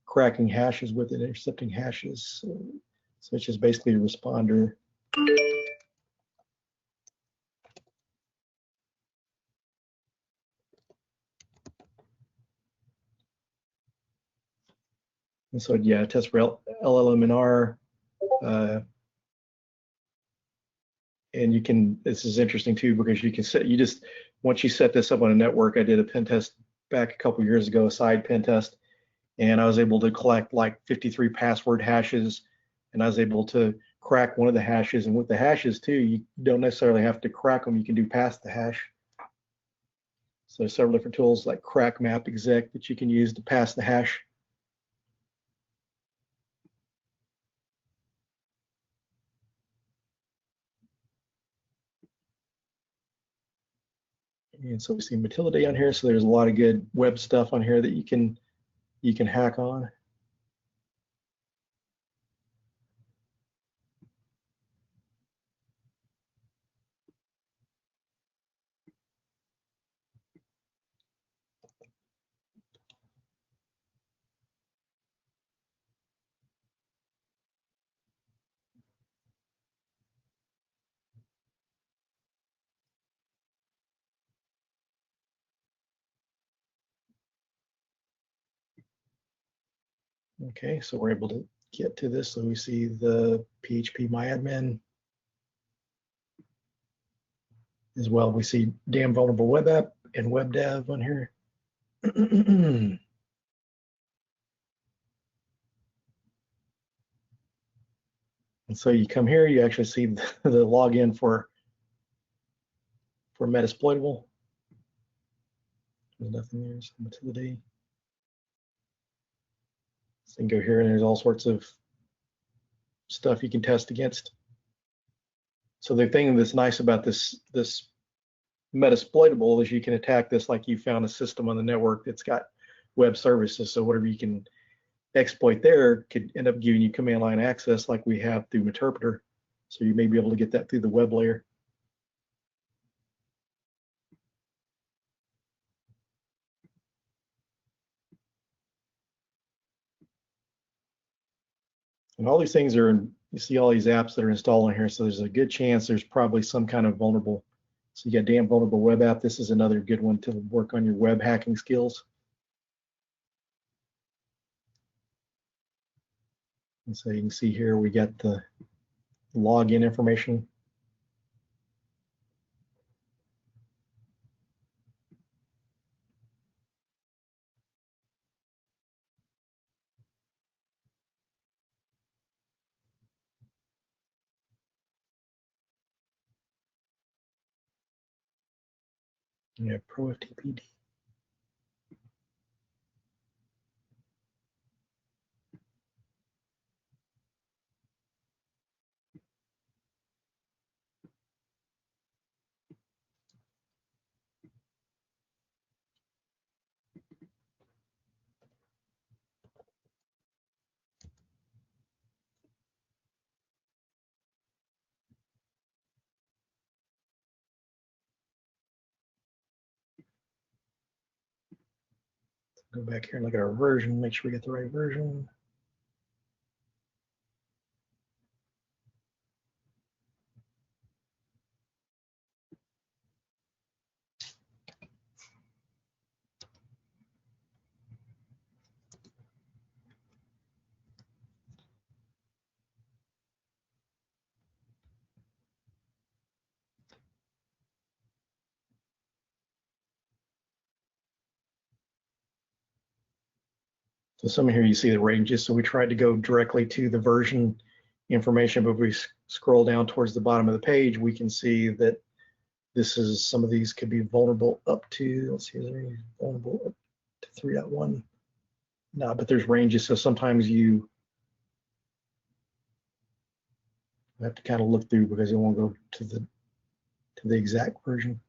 cracking hashes with it, intercepting hashes. So it's just basically a responder. And so yeah, test for LLM&R. And you can, this is interesting too, because you can set, once you set this up on a network, I did a pen test back a couple years ago, a side pen test, and I was able to collect like 53 password hashes, and I was able to crack one of the hashes. And with the hashes too, you don't necessarily have to crack them, you can do past the hash. So there's several different tools like crack map exec that you can use to pass the hash. And so we see Matilda on here. So there's a lot of good web stuff on here that you can hack on. Okay, so we're able to get to this. So we see the PHP MyAdmin as well. We see damn vulnerable web app and web dev on here. And so you come here, you actually see the login for Metasploitable. There's nothing there, so utility. So you can go here and there's all sorts of stuff you can test against. So the thing that's nice about this Metasploitable is you can attack this like you found a system on the network that's got web services. So whatever you can exploit there could end up giving you command line access like we have through Meterpreter. So you may be able to get that through the web layer. And all these things are, you see all these apps that are installed in here, so there's a good chance there's probably some kind of vulnerable. So you got damn vulnerable web app. This is another good one to work on your web hacking skills. And so you can see here we got the login information. You have Pro FTPD. Go back here and look at our version, make sure we get the right version. So some here you see the ranges. So we tried to go directly to the version information, but if we scroll down towards the bottom of the page, we can see that this is, some of these could be vulnerable up to, let's see, is there any vulnerable up to 3.1? No, but there's ranges. So sometimes you have to kind of look through because it won't go to the exact version.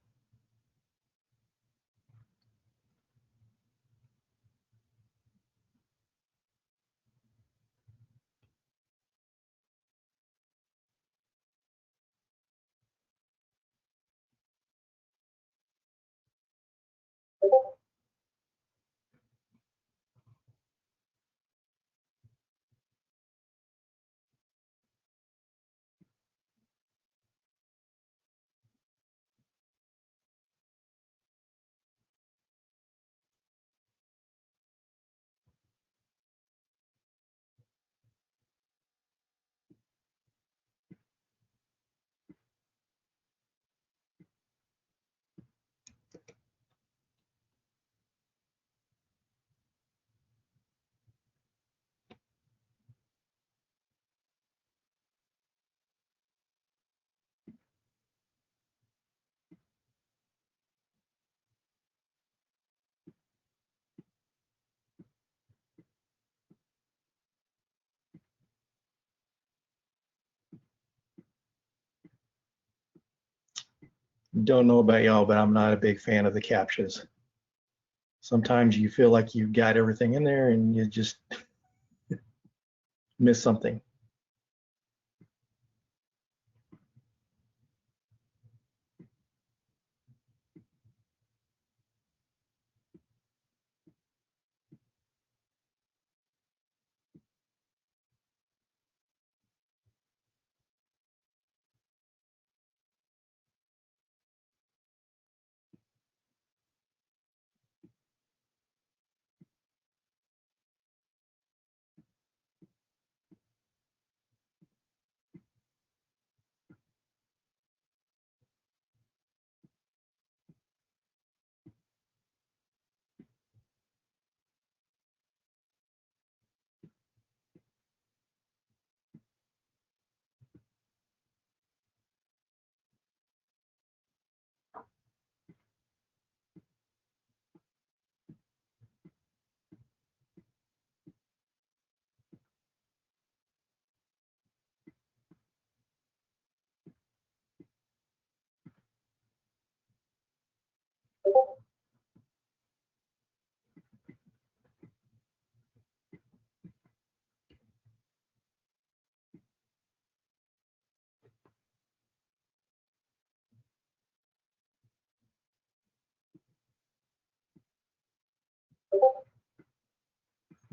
Don't know about y'all, but I'm not a big fan of the CAPTCHAs. Sometimes you feel like you've got everything in there and you just miss something.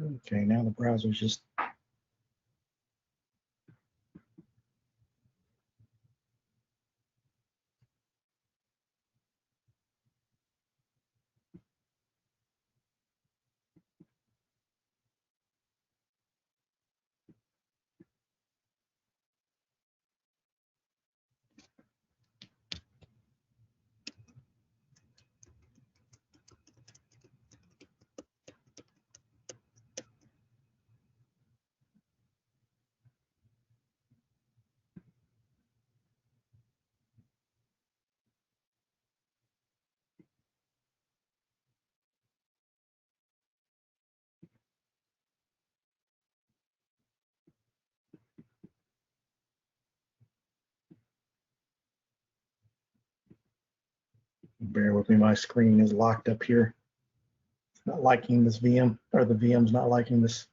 Okay, now the browser's just bear with me, my screen is locked up here. It's not liking this VM, or the VM's not liking this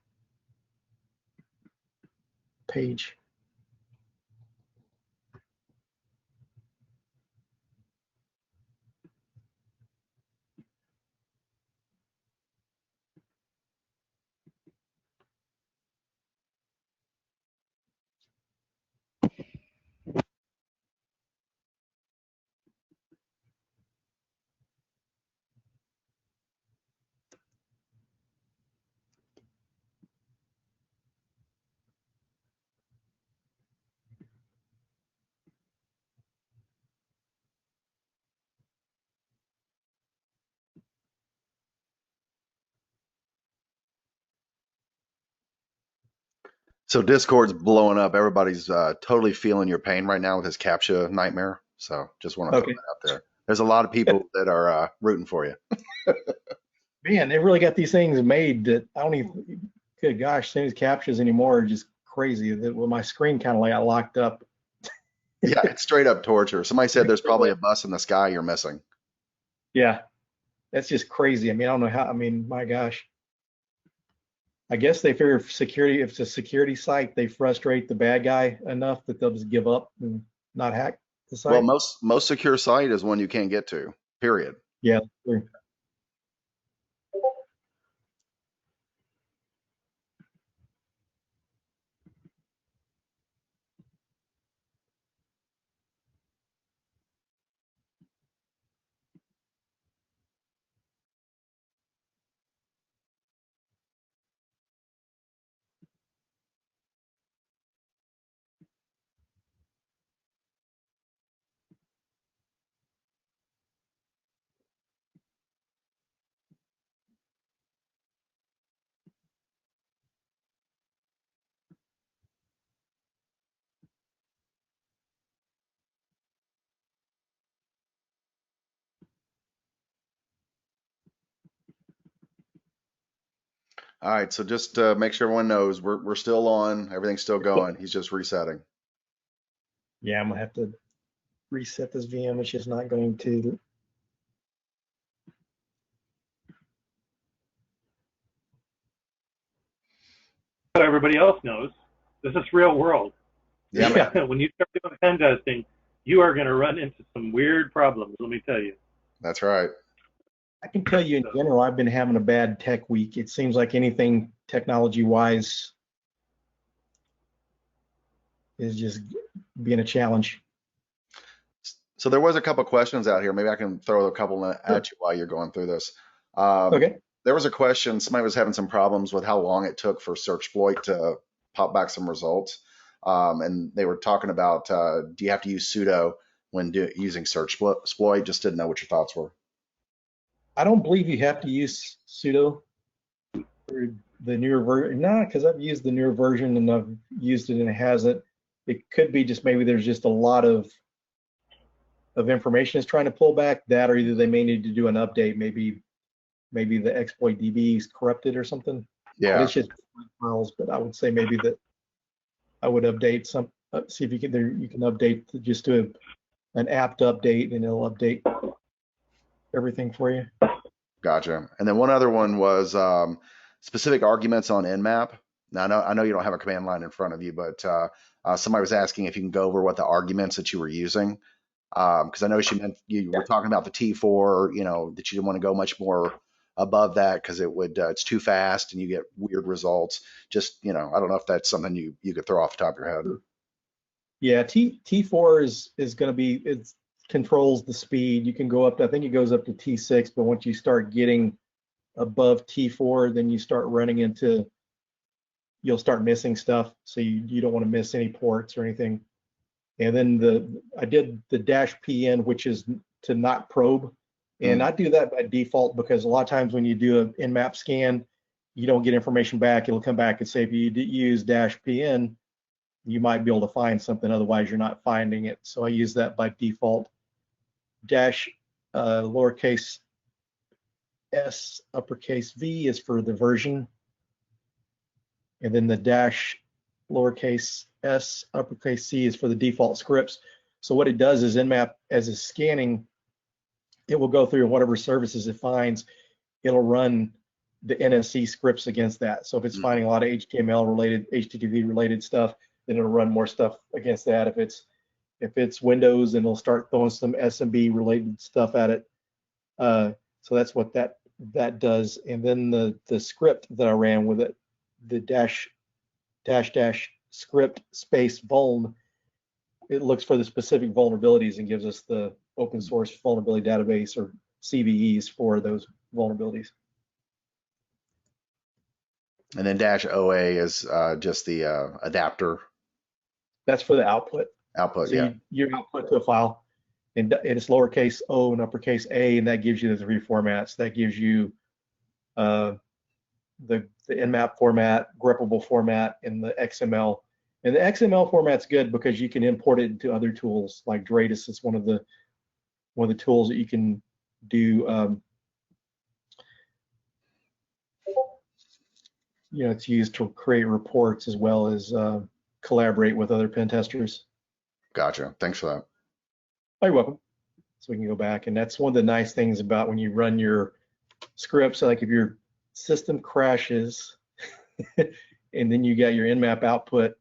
page. So Discord's blowing up. Everybody's totally feeling your pain right now with this CAPTCHA nightmare. So just want to throw Okay. that out there. There's a lot of people that are rooting for you. Man, they really got these things made that I don't even, good gosh, things CAPTCHAs anymore are just crazy. That well, my screen kind of like got locked up. Yeah, it's straight up torture. Somebody said there's probably a bus in the sky you're missing. Yeah, that's just crazy. I mean, I don't know how, I mean, my gosh. I guess they figure if it's a security site, they frustrate the bad guy enough that they'll just give up and not hack the Well, site. most secure site is one you can't get to, period. Yeah, sure. All right, so just make sure everyone knows we're still on. Everything's still going. He's just resetting. Yeah, I'm gonna have to reset this VM. It's just not going to. But everybody else knows, this is real world. Yeah. When you start doing pen testing, you are going to run into some weird problems, let me tell you. That's right. I can tell you in general, I've been having a bad tech week. It seems like anything technology-wise is just being a challenge. So there was a couple questions out here. Maybe I can throw a couple at you while you're going through this. Okay. There was a question. Somebody was having some problems with how long it took for Searchploit to pop back some results. And they were talking about, do you have to use sudo when using Searchploit? Just didn't know what your thoughts were. I don't believe you have to use sudo for the newer version. No, because I've used the newer version and I've used it and it hasn't. It could be just maybe there's just a lot of information it's trying to pull back that, or either they may need to do an update. Maybe the exploit DB is corrupted or something. Yeah. But it's just files. But I would say maybe that I would update some. See if you can update just do an apt update and it'll update everything for you. Gotcha. And then one other one was specific arguments on Nmap. Now I know you don't have a command line in front of you, but somebody was asking if you can go over what the arguments that you were using. Because I know you were talking about the T4, that you didn't want to go much more above that because it's too fast and you get weird results. Just, I don't know if that's something you could throw off the top of your head. Yeah, T4 is going to be, it controls the speed. You can go up to, I think it goes up to T6, but once you start getting above T4, then you start running into, you'll start missing stuff. So you don't want to miss any ports or anything. And then I did the -PN, which is to not probe. And I do that by default because a lot of times when you do an Nmap scan, you don't get information back. It'll come back and say if you use -PN, you might be able to find something. Otherwise, you're not finding it. So I use that by default. Lowercase s, uppercase v is for the version. And then the lowercase s, uppercase c is for the default scripts. So what it does is Nmap, as it's scanning, it will go through whatever services it finds. It'll run the NSC scripts against that. So if it's finding a lot of HTML related, HTTP related stuff, then it'll run more stuff against that. If it's Windows, then it'll start throwing some SMB related stuff at it. So that's what that does. And then the script that I ran with it, the dash script space vuln, it looks for the specific vulnerabilities and gives us the open source vulnerability database or CVEs for those vulnerabilities. And then -OA is just the adapter. That's for the output. Output, so yeah. You output to a file, and it's lowercase o and uppercase a, and that gives you the three formats. That gives you the Nmap format, greppable format, and the XML. And the XML format's good because you can import it into other tools like Dratus. It's one of the tools that you can do. It's used to create reports as well as collaborate with other pen testers. Gotcha. Thanks for that. Oh, you're welcome. So we can go back, and that's one of the nice things about when you run your scripts. Like if your system crashes, and then you got your Nmap output,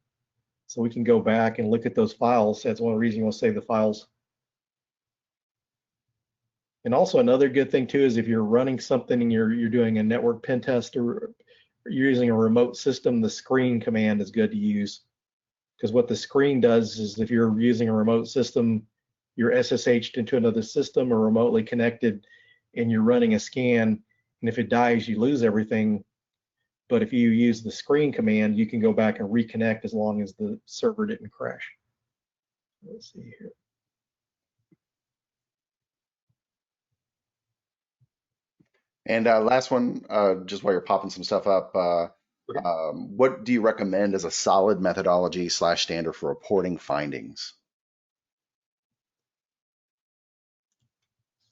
so we can go back and look at those files. That's one of the reasons you want to save the files. And also another good thing too is if you're running something and you're doing a network pen test or you're using a remote system, the screen command is good to use. Because what the screen does is if you're using a remote system, you're SSH'd into another system or remotely connected and you're running a scan, and if it dies, you lose everything. But if you use the screen command, you can go back and reconnect as long as the server didn't crash. Let's see here. And last one, just while you're popping some stuff up, what do you recommend as a solid methodology / standard for reporting findings?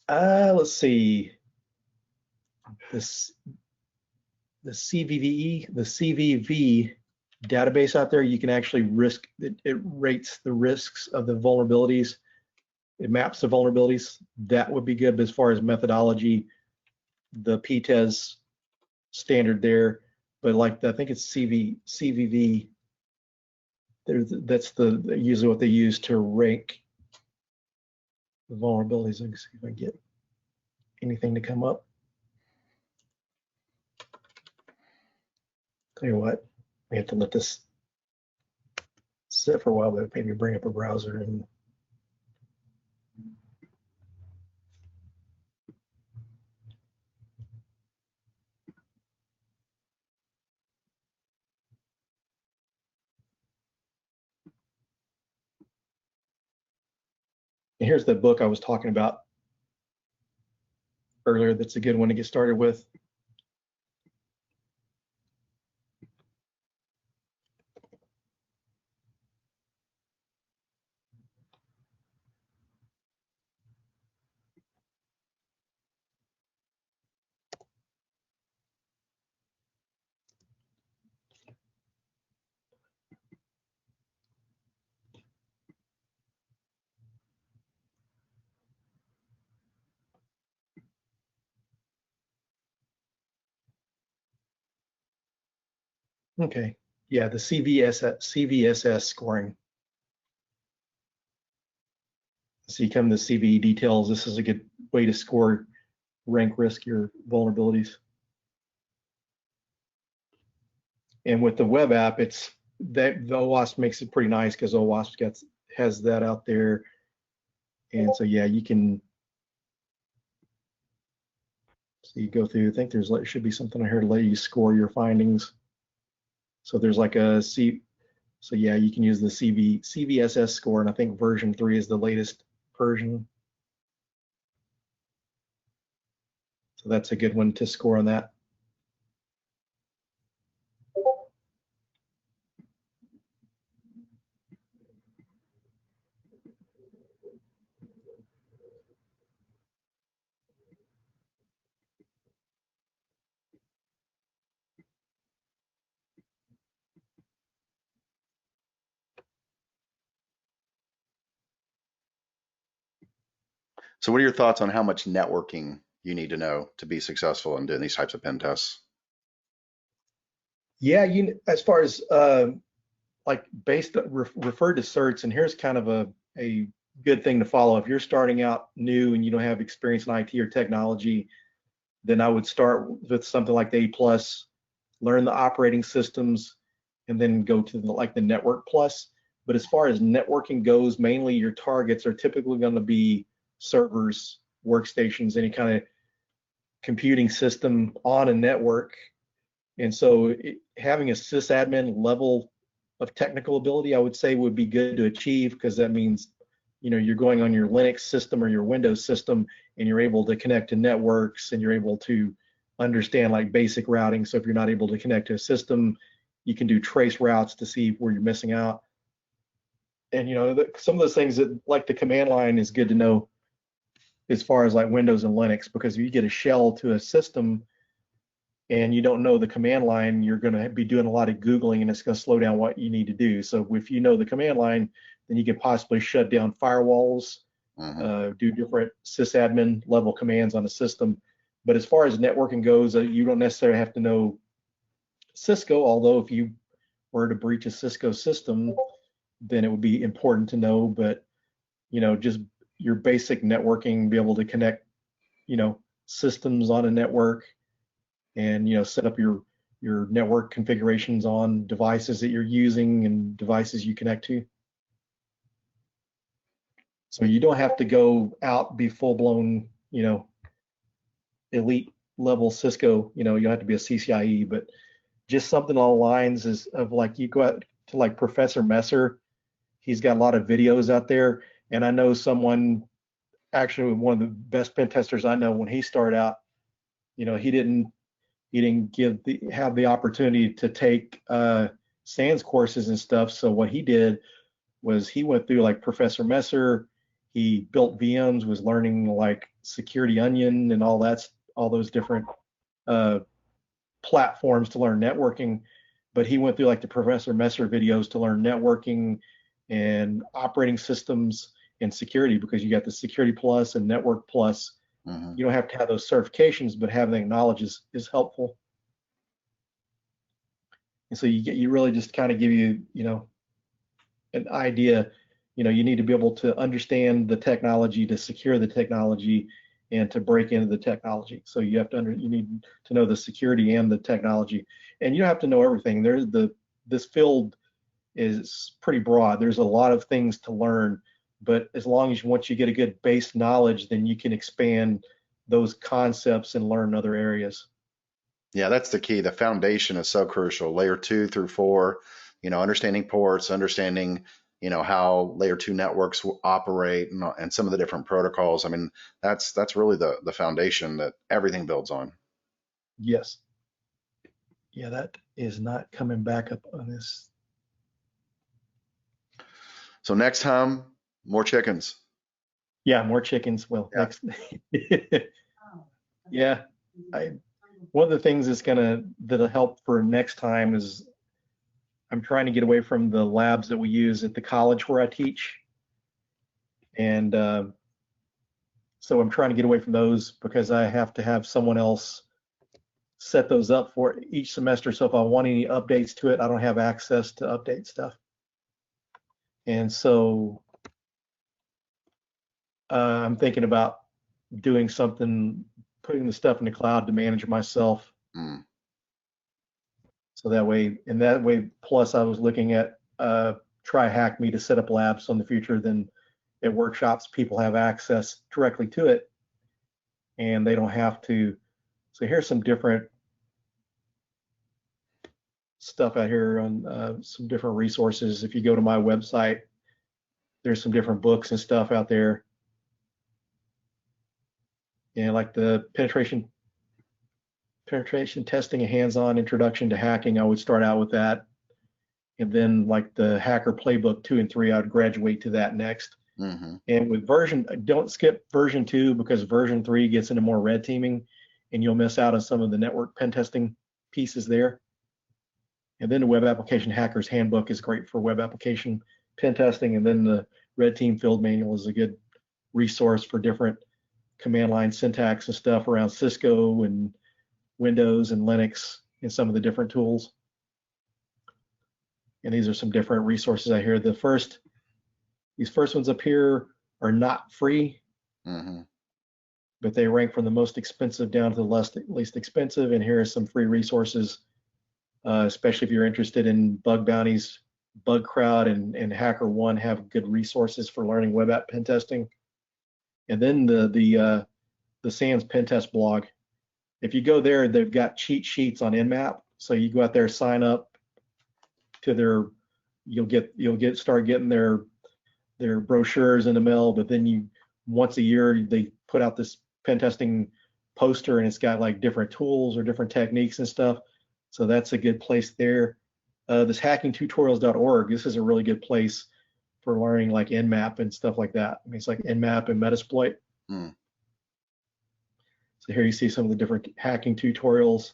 Let's see. The CVV database out there, you can actually it rates the risks of the vulnerabilities. it maps the vulnerabilities. That would be good. But as far as methodology, the PTES standard there, but like I think it's CVV. That's usually what they use to rank the vulnerabilities. Let me see if I get anything to come up. Tell you what, we have to let this sit for a while, but maybe bring up a browser and here's the book I was talking about earlier. That's a good one to get started with. Okay, yeah, the CVSS scoring. So you come to CVE details. This is a good way to score, rank risk your vulnerabilities. And with the web app, it's that the OWASP makes it pretty nice because OWASP has that out there. And so yeah, you can. So you go through. I think there should be something here to let you score your findings. So there's like a so yeah, you can use the CVSS score, and I think version 3 is the latest version. So that's a good one to score on that. So what are your thoughts on how much networking you need to know to be successful in doing these types of pen tests? Yeah, as far as like referred to certs, and here's kind of a good thing to follow. If you're starting out new and you don't have experience in IT or technology, then I would start with something like the A+, learn the operating systems, and then go to the Network Plus. But as far as networking goes, mainly your targets are typically going to be servers, workstations, any kind of computing system on a network. And so having a sysadmin level of technical ability, I would say, would be good to achieve, because that means, you're going on your Linux system or your Windows system, and you're able to connect to networks, and you're able to understand like basic routing. So if you're not able to connect to a system, you can do trace routes to see where you're missing out. And some of those things that, like the command line, is good to know as far as like Windows and Linux, because if you get a shell to a system and you don't know the command line, you're going to be doing a lot of Googling, and it's going to slow down what you need to do. So if you know the command line, then you can possibly shut down firewalls, do different sysadmin level commands on a system. But as far as networking goes, you don't necessarily have to know Cisco, although if you were to breach a Cisco system, then it would be important to know. But just your basic networking, be able to connect systems on a network, and set up your network configurations on devices that you're using and devices you connect to. So you don't have to go out, be full-blown elite level Cisco, you don't have to be a CCIE, but just something along the lines of like, you go out to like Professor Messer. He's got a lot of videos out there, and I know someone, actually one of the best pen testers I know, when he started out, he didn't have the opportunity to take SANS courses and stuff. So what he did was he went through like Professor Messer. He built VMs, was learning like Security Onion and all those different platforms to learn networking. But he went through like the Professor Messer videos to learn networking and operating systems, and security, because you got the Security Plus and Network Plus. Mhm. You don't have to have those certifications, but having that knowledge is helpful. And so you really just kind of give you, an idea. You need to be able to understand the technology, to secure the technology, and to break into the technology. So you need to know the security and the technology, and you don't have to know everything. This field is pretty broad. There's a lot of things to learn, but as long as once you get a good base knowledge, then you can expand those concepts and learn other areas. Yeah, that's the key. The foundation is so crucial. Layer 2 through 4, understanding ports, understanding, how layer 2 networks operate, and some of the different protocols. I mean, that's really the foundation that everything builds on. Yes. Yeah, that is not coming back up on this. So next time, more chickens. Yeah, more chickens. Well, Yeah. next. Yeah, one of the things that'll help for next time is I'm trying to get away from the labs that we use at the college where I teach, and so I'm trying to get away from those because I have to have someone else set those up for each semester. So if I want any updates to it, I don't have access to update stuff, and so I'm thinking about doing something, putting the stuff in the cloud to manage myself. Mm. So that way, plus I was looking at try hack me to set up labs in the future. Then at workshops, people have access directly to it, and they don't have to. So here's some different stuff out here on some different resources. If you go to my website, there's some different books and stuff out there. And like the penetration testing, a hands-on introduction to hacking, I would start out with that. And then like the hacker playbook 2 and 3, I would graduate to that next. Mm-hmm. And with don't skip version 2, because version 3 gets into more red teaming and you'll miss out on some of the network pen testing pieces there. And then the Web Application Hacker's Handbook is great for web application pen testing. And then the Red Team Field Manual is a good resource for different command line syntax and stuff around Cisco and Windows and Linux and some of the different tools. And these are some different resources out here. These first ones up here are not free, Mm-hmm. but they rank from the most expensive down to the least expensive. And here are some free resources, especially if you're interested in bug bounties. BugCrowd and HackerOne have good resources for learning web app pen testing. And then the SANS pen test blog. If you go there, they've got cheat sheets on Nmap. So you go out there, sign up to you'll start getting their brochures in the mail. But then once a year they put out this pen testing poster, and it's got like different tools or different techniques and stuff. So that's a good place there. This hackingtutorials.org, this is a really good place for learning like Nmap and stuff like that. I mean, it's like Nmap and Metasploit. Mm. So here you see some of the different hacking tutorials.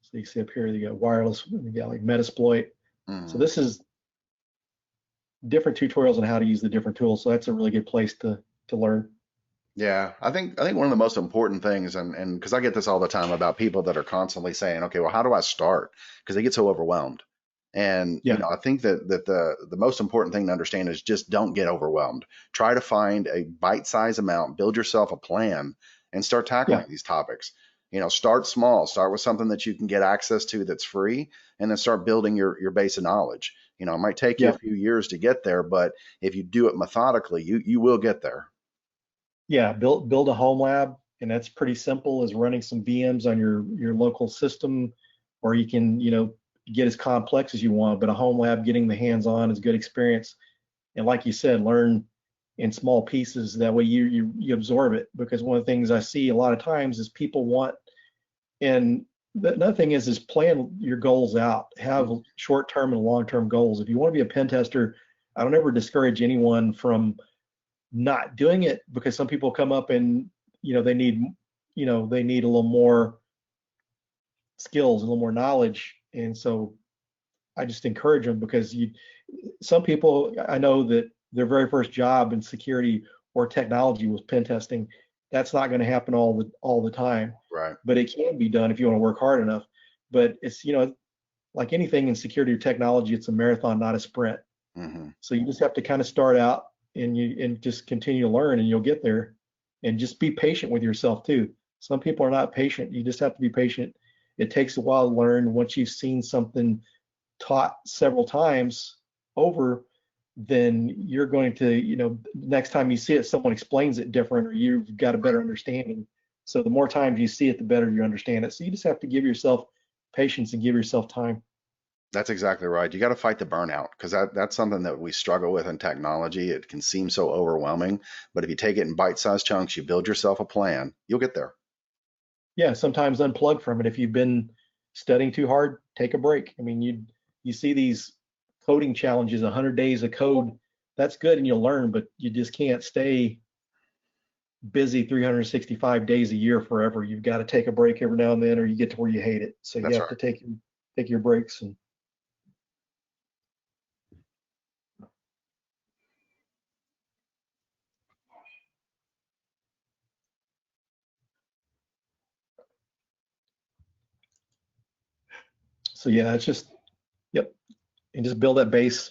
So you see up here, you got wireless, you got like Metasploit. Mm. So this is different tutorials on how to use the different tools. So that's a really good place to learn. Yeah, I think one of the most important things, and because I get this all the time about people that are constantly saying, okay, well, how do I start? Because they get so overwhelmed. And Yeah. I think that the most important thing to understand is just don't get overwhelmed. Try to find a bite-sized amount, build yourself a plan, and start tackling these topics. Start small, start with something that you can get access to that's free, and then start building your base of knowledge. It might take you a few years to get there, but if you do it methodically, you will get there. Yeah, build a home lab, and that's pretty simple, as running some VMs on your local system, or you can, get as complex as you want, but a home lab, getting the hands-on is a good experience. And like you said, learn in small pieces. That way you absorb it, because one of the things I see a lot of times is people want, and another thing is plan your goals out, have short-term and long-term goals. If you want to be a pen tester, I don't ever discourage anyone from not doing it, because some people come up and they need a little more skills, a little more knowledge, and so I just encourage them, because some people, I know that their very first job in security or technology was pen testing. That's not going to happen all the time, Right. but it can be done if you want to work hard enough. But it's, like anything in security or technology, it's a marathon, not a sprint. Mm-hmm. So you just have to kind of start out and just continue to learn, and you'll get there. And just be patient with yourself too. Some people are not patient. You just have to be patient. It takes a while to learn. Once you've seen something taught several times over, then you're going to, next time you see it, someone explains it different, or you've got a better understanding. So the more times you see it, the better you understand it. So you just have to give yourself patience and give yourself time. That's exactly right. You got to fight the burnout, because that's something that we struggle with in technology. It can seem so overwhelming, but if you take it in bite-sized chunks, you build yourself a plan, you'll get there. Yeah, sometimes unplug from it. If you've been studying too hard, take a break. I mean, you see these coding challenges, 100 days of code. That's good and you'll learn, but you just can't stay busy 365 days a year forever. You've got to take a break every now and then, or you get to where you hate it. So That's you have to take your breaks. And so yeah, it's just, yep, and just build that base,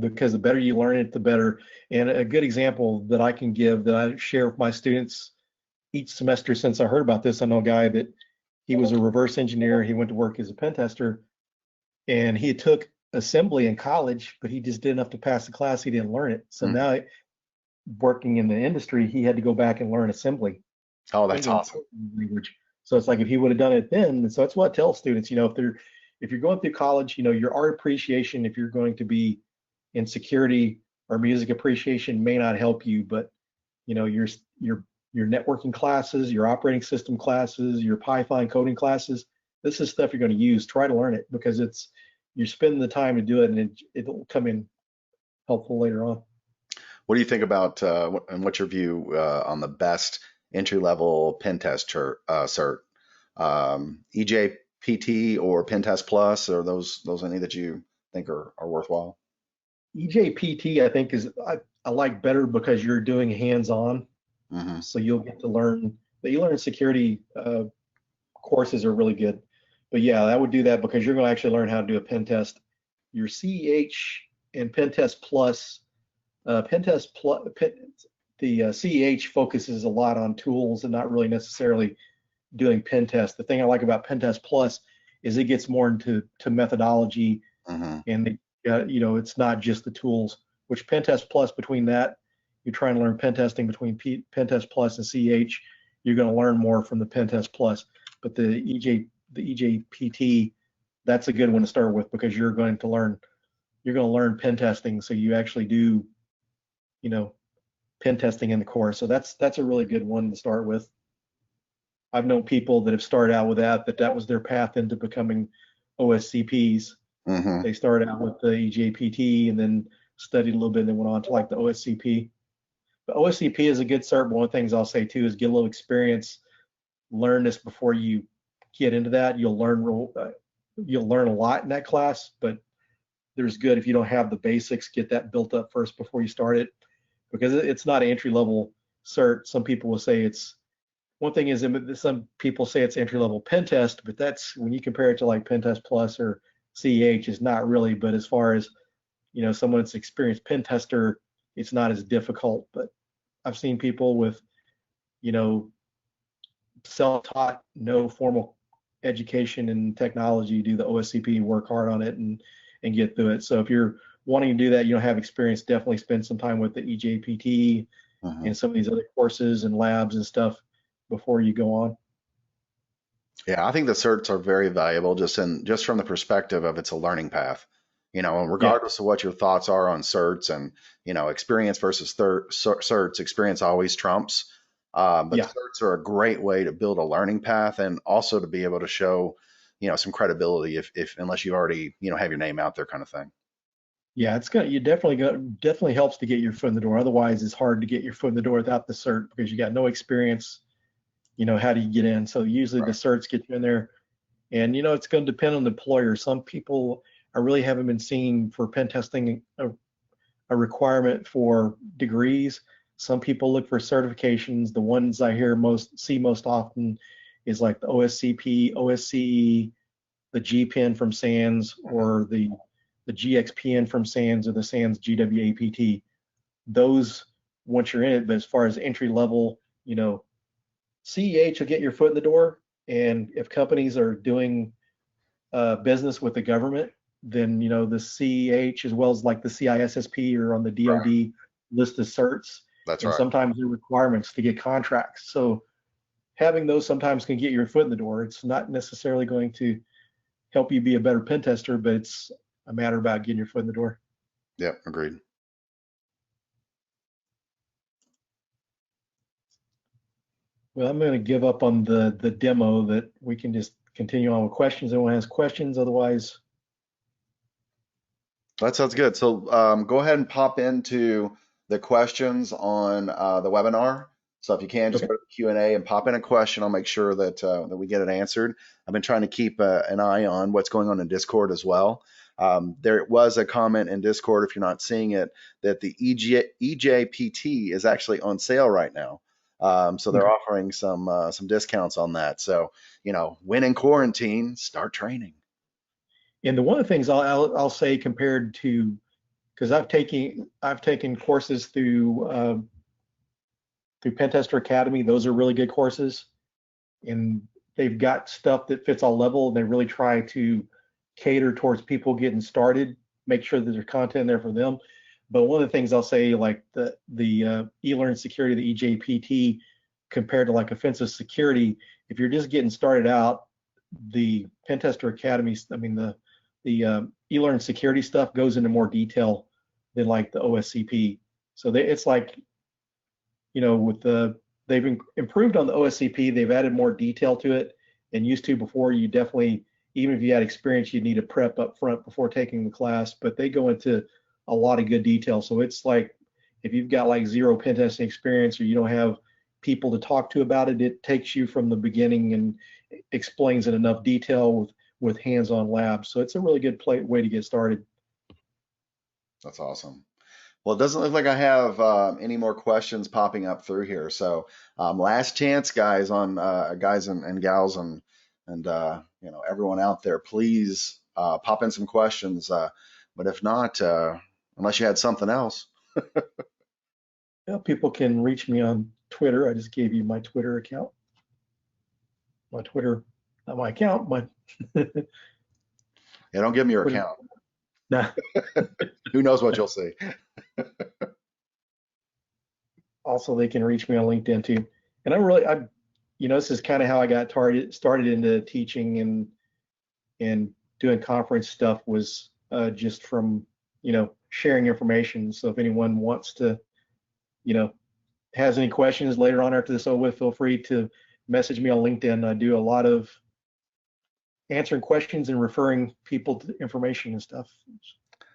because the better you learn it, the better. And a good example that I can give, that I share with my students each semester since I heard about this, I know a guy that he was a reverse engineer. He went to work as a pen tester, and he took assembly in college, but he just did enough to pass the class. He didn't learn it. So now, working in the industry, he had to go back and learn assembly. Oh, that's awesome. Language. So it's like, if he would have done it then. So that's what I tell students, if you're going through college, your art appreciation, if you're going to be in security or music appreciation, may not help you, but your networking classes, your operating system classes, your Python coding classes, this is stuff you're going to use. Try to learn it, because you're spending the time to do it, and it'll come in helpful later on. What do you think about, and what's your view on the best entry-level pen test cert? EJPT or Pentest Plus, or those any that you think are worthwhile? EJPT, I think, I like better, because you're doing hands-on. Mm-hmm. So you'll get to learn. The e-learn security courses are really good. But yeah, I would do that, because you're going to actually learn how to do a pen test. Your CEH and Pentest Plus, the CEH focuses a lot on tools and not really necessarily doing pen tests. The thing I like about Pentest Plus is it gets more into methodology, and it's not just the tools. Which Pentest Plus, between that, you're trying to learn pen testing between Pentest Plus and CEH, you're going to learn more from the Pentest Plus. But the EJPT, that's a good one to start with, because you're going to learn pen testing, so you actually do, pen testing in the course. So that's a really good one to start with. I've known people that have started out with that was their path into becoming OSCPs. Mm-hmm. They started out with the EJPT and then studied a little bit and then went on to like the OSCP. But OSCP is a good cert. But one of the things I'll say too is get a little experience. Learn this before you get into that. You'll learn a lot in that class, but there's good if you don't have the basics, get that built up first before you start it, because it's not an entry level cert. Some people will say one thing is, some people say it's entry level pen test, but that's when you compare it to like Pentest Plus or CEH, is not really. But as far as someone that's experienced pen tester, it's not as difficult. But I've seen people with self-taught, no formal education in technology, do the OSCP, work hard on it, and get through it. So if you're wanting to do that, you don't have experience, definitely spend some time with the EJPT and some of these other courses and labs and stuff before you go on. Yeah, I think the certs are very valuable, just from the perspective of it's a learning path. Regardless of what your thoughts are on certs, and experience versus certs, experience always trumps. But certs are a great way to build a learning path, and also to be able to show some credibility, if unless you already have your name out there, kind of thing. Yeah, definitely helps to get your foot in the door. Otherwise, it's hard to get your foot in the door without the cert, because you got no experience. How do you get in? So usually the certs get you in there, and it's going to depend on the employer. Some people, I really haven't been seeing for pen testing a a requirement for degrees. Some people look for certifications. The ones I see most often is like the OSCP, OSCE, the GPIN from SANS, or the GXPN from SANS, or the SANS GWAPT. Those, once you're in it, but as far as entry level, CEH will get your foot in the door. And if companies are doing business with the government, then the CEH, as well as like the CISSP, or on the DoD list of certs. That's and right. Sometimes they're requirements to get contracts. So having those sometimes can get your foot in the door. It's not necessarily going to help you be a better pen tester, but it's a matter about getting your foot in the door. Yeah, agreed. Well, I'm going to give up on the demo, that we can just continue on with questions. Everyone has questions, otherwise. That sounds good. So go ahead and pop into the questions on the webinar. So if you can, just go to the Q&A and pop in a question. I'll make sure that we get it answered. I've been trying to keep an eye on what's going on in Discord as well. There was a comment in Discord, if you're not seeing it, that the EJPT is actually on sale right now. So they're offering some discounts on that. So, when in quarantine, start training. And one of the things I'll say, compared to, because I've taken courses through Pentester Academy. Those are really good courses, and they've got stuff that fits all levels. They really try to cater towards people getting started, make sure that there's content there for them. But one of the things I'll say, like the eLearn Security, the EJPT, compared to like offensive security, if you're just getting started out, the Pentester Academy, the eLearn Security stuff goes into more detail than like the OSCP. So it's like, they've improved on the OSCP. They've added more detail to it than used to before. You definitely, even if you had experience, you'd need to prep up front before taking the class, but they go into a lot of good detail. So it's like, if you've got like zero pen testing experience, or you don't have people to talk to about it, it takes you from the beginning and explains in enough detail with hands-on labs. So it's a really good way to get started. That's awesome. Well, it doesn't look like I have any more questions popping up through here. So last chance, guys, on guys and gals and everyone out there, please pop in some questions. But if not, unless you had something else. Well, people can reach me on Twitter. I just gave you my Twitter account. My Twitter, not my account, my Yeah, don't give me your account. Nah. Who knows what you'll see. Also, they can reach me on LinkedIn too. And this is kind of how I got started into teaching and doing conference stuff, was just from, sharing information. So if anyone wants to, has any questions later on after this over, feel free to message me on LinkedIn. I do a lot of answering questions and referring people to information and stuff.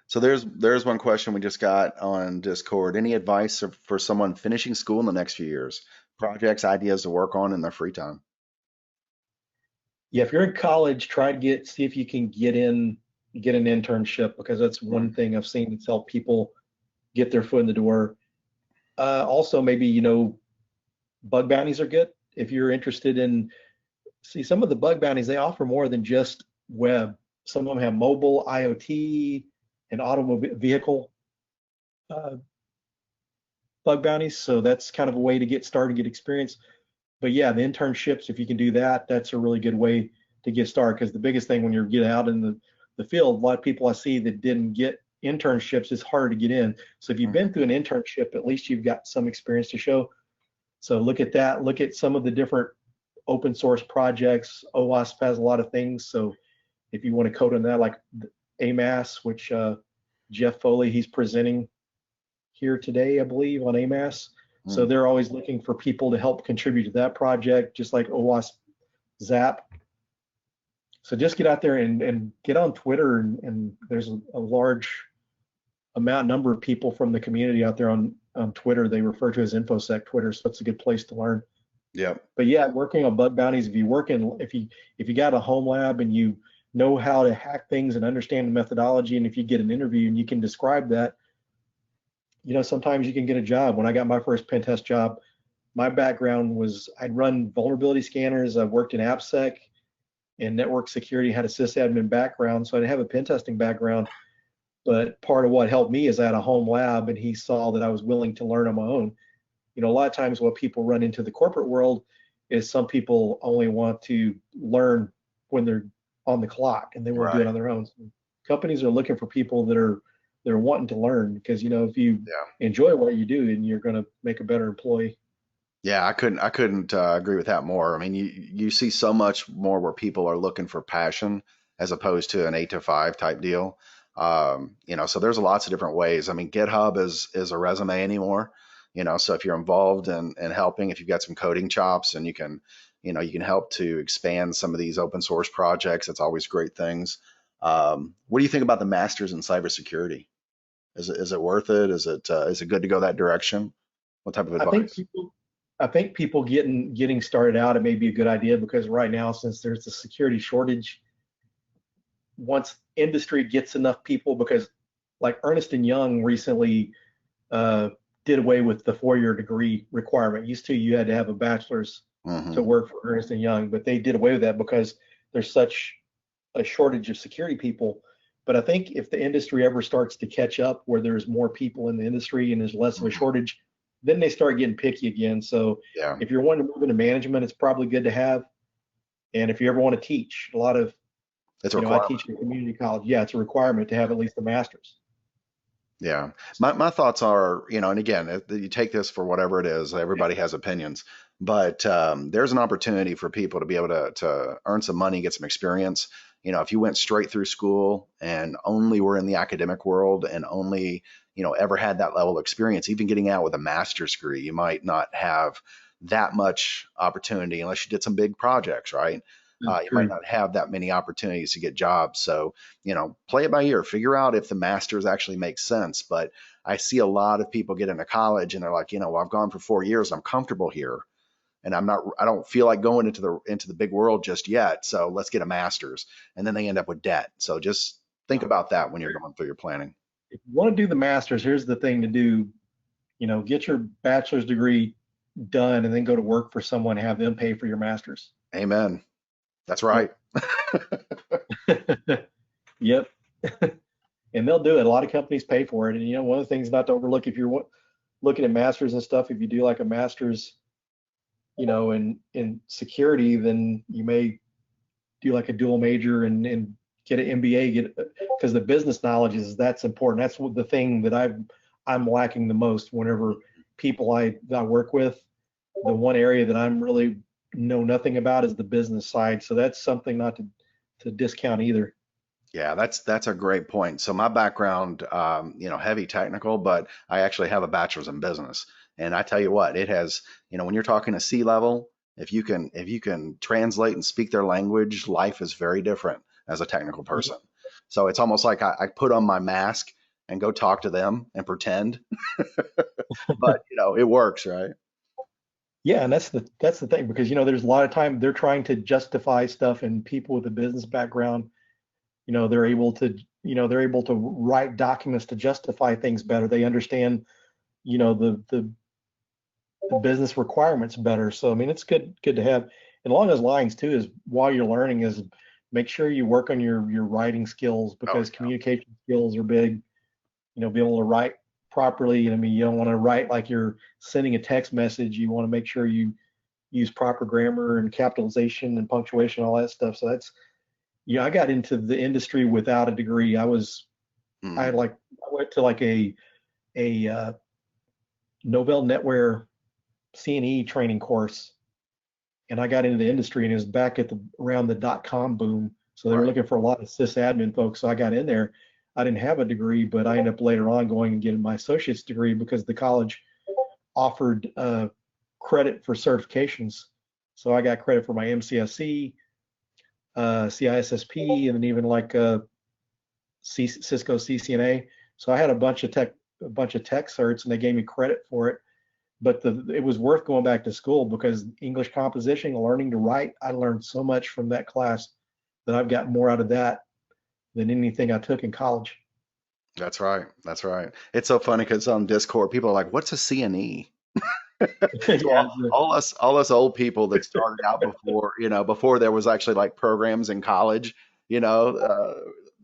So there's one question we just got on Discord. Any advice for someone finishing school in the next few years? Projects, ideas to work on in their free time? Yeah, if you're in college, try to see if you can get an internship, because that's one thing I've seen that's helped people get their foot in the door. Also, maybe, bug bounties are good. If you're interested in, some of the bug bounties, they offer more than just web. Some of them have mobile, IoT, and automobile vehicle bug bounties. So that's kind of a way to get started, get experience. But yeah, the internships, if you can do that, that's a really good way to get started. Because the biggest thing when you're getting out in the field, a lot of people I see that didn't get internships, it's harder to get in. So if you've been through an internship, at least you've got some experience to show. So look at that. Look at some of the different open source projects. OWASP has a lot of things. So if you want to code on that, like AMAS, which Jeff Foley, he's presenting here today, I believe, on AMAS. So they're always looking for people to help contribute to that project, just like OWASP Zap. So just get out there and get on Twitter, and there's a large number of people from the community out there on Twitter. They refer to as InfoSec Twitter, so it's a good place to learn. Yeah. But yeah, working on bug bounties, if you got a home lab and you know how to hack things and understand the methodology, and if you get an interview and you can describe that, sometimes you can get a job. When I got my first pen test job, my background was I'd run vulnerability scanners. I've worked in AppSec and network security, had a sysadmin background, so I didn't have a pen testing background. But part of what helped me is I had a home lab, and he saw that I was willing to learn on my own. A lot of times what people run into the corporate world is some people only want to learn when they're on the clock and they won't do it Right. on their own. So companies are looking for people that are they're wanting to learn because if you Yeah. enjoy what you do, and you're going to make a better employee. Yeah, I couldn't agree with that more. I mean, you see so much more where people are looking for passion as opposed to an 8 to 5 type deal. So there's lots of different ways. I mean, GitHub is a resume anymore. So if you're involved in helping, if you've got some coding chops and you can help to expand some of these open source projects, that's always great things. What do you think about the masters in cybersecurity? Is it worth it? Is it good to go that direction? What type of I think advice? people, I think people getting started out, it may be a good idea because right now, since there's a security shortage, once industry gets enough people, because like Ernst and Young recently uh, did away with the 4-year degree requirement. Used to, you had to have a bachelor's to Hmm. work for Ernst and Young, but they did away with that because there's such a shortage of security people. But I think if the industry ever starts to catch up, where there's more people in the industry and there's less of a Hmm. shortage, then they start getting picky again. So Yeah, if you're wanting to move into management, it's probably good to have. And if you ever want to teach, a lot of, it's a I requirement. teach in a community college. Yeah, it's a requirement to have at least a master's. Yeah. My thoughts are, and again, you take this for whatever it is, everybody has opinions, but there's an opportunity for people to be able to earn some money, get some experience. If you went straight through school and only were in the academic world and only, ever had that level of experience, even getting out with a master's degree, you might not have that much opportunity unless you did some big projects, right? That's You might true. not have that many opportunities to get jobs. So, play it by ear, figure out if the masters actually make sense. But I see a lot of people get into college and they're like, well, I've gone for 4 years, I'm comfortable here, and I don't feel like going into the big world just yet. So let's get a master's, and then they end up with debt. So just think about that when you're going through your planning. If you want to do the master's, here's the thing to do. Get your bachelor's degree done and then go to work for someone, have them pay for your master's. Amen. That's Yep. right. Yep. And they'll do it. A lot of companies pay for it. And one of the things not to overlook, if you're looking at masters and stuff, if you do like a master's, in security, then you may do like a dual major and get an MBA, because the business knowledge that's important. That's the thing that I'm lacking the most. Whenever people I work with, the one area that I'm really know nothing about is the business side. So that's something not to discount either. Yeah, that's a great point. So my background, heavy technical, but I actually have a bachelor's in business. And I tell you what, it has, when you're talking to C-level, if you can translate and speak their language, life is very different as a technical person. So it's almost like I put on my mask and go talk to them and pretend, but it works, right? Yeah, and that's the thing, because there's a lot of time they're trying to justify stuff, and people with a business background, they're able to write documents to justify things better. They understand, the business requirements better. So I mean, it's good to have. And along those lines too, is while you're learning, is make sure you work on your writing skills, Oh, because communication skills are big. Be able to write properly. I mean, you don't want to write like you're sending a text message. You want to make sure you use proper grammar and capitalization and punctuation, all that stuff. So I got into the industry without a degree. yeah. I went to like a Novell NetWare C&E training course, and I got into the industry, and it was back around the .com boom. So they were Right. looking for a lot of sysadmin folks. So I got in there. I didn't have a degree, but I ended up later on going and getting my associate's degree because the college offered credit for certifications. So I got credit for my MCSC, CISSP, and then even like Cisco CCNA. So I had a bunch of tech certs, and they gave me credit for it. But it was worth going back to school, because English composition, learning to write, I learned so much from that class that I've got more out of that than anything I took in college. That's right. That's right. It's so funny because on Discord, people are like, "What's a CNE?" So Yeah, all us old people that started out before, before there was actually like programs in college,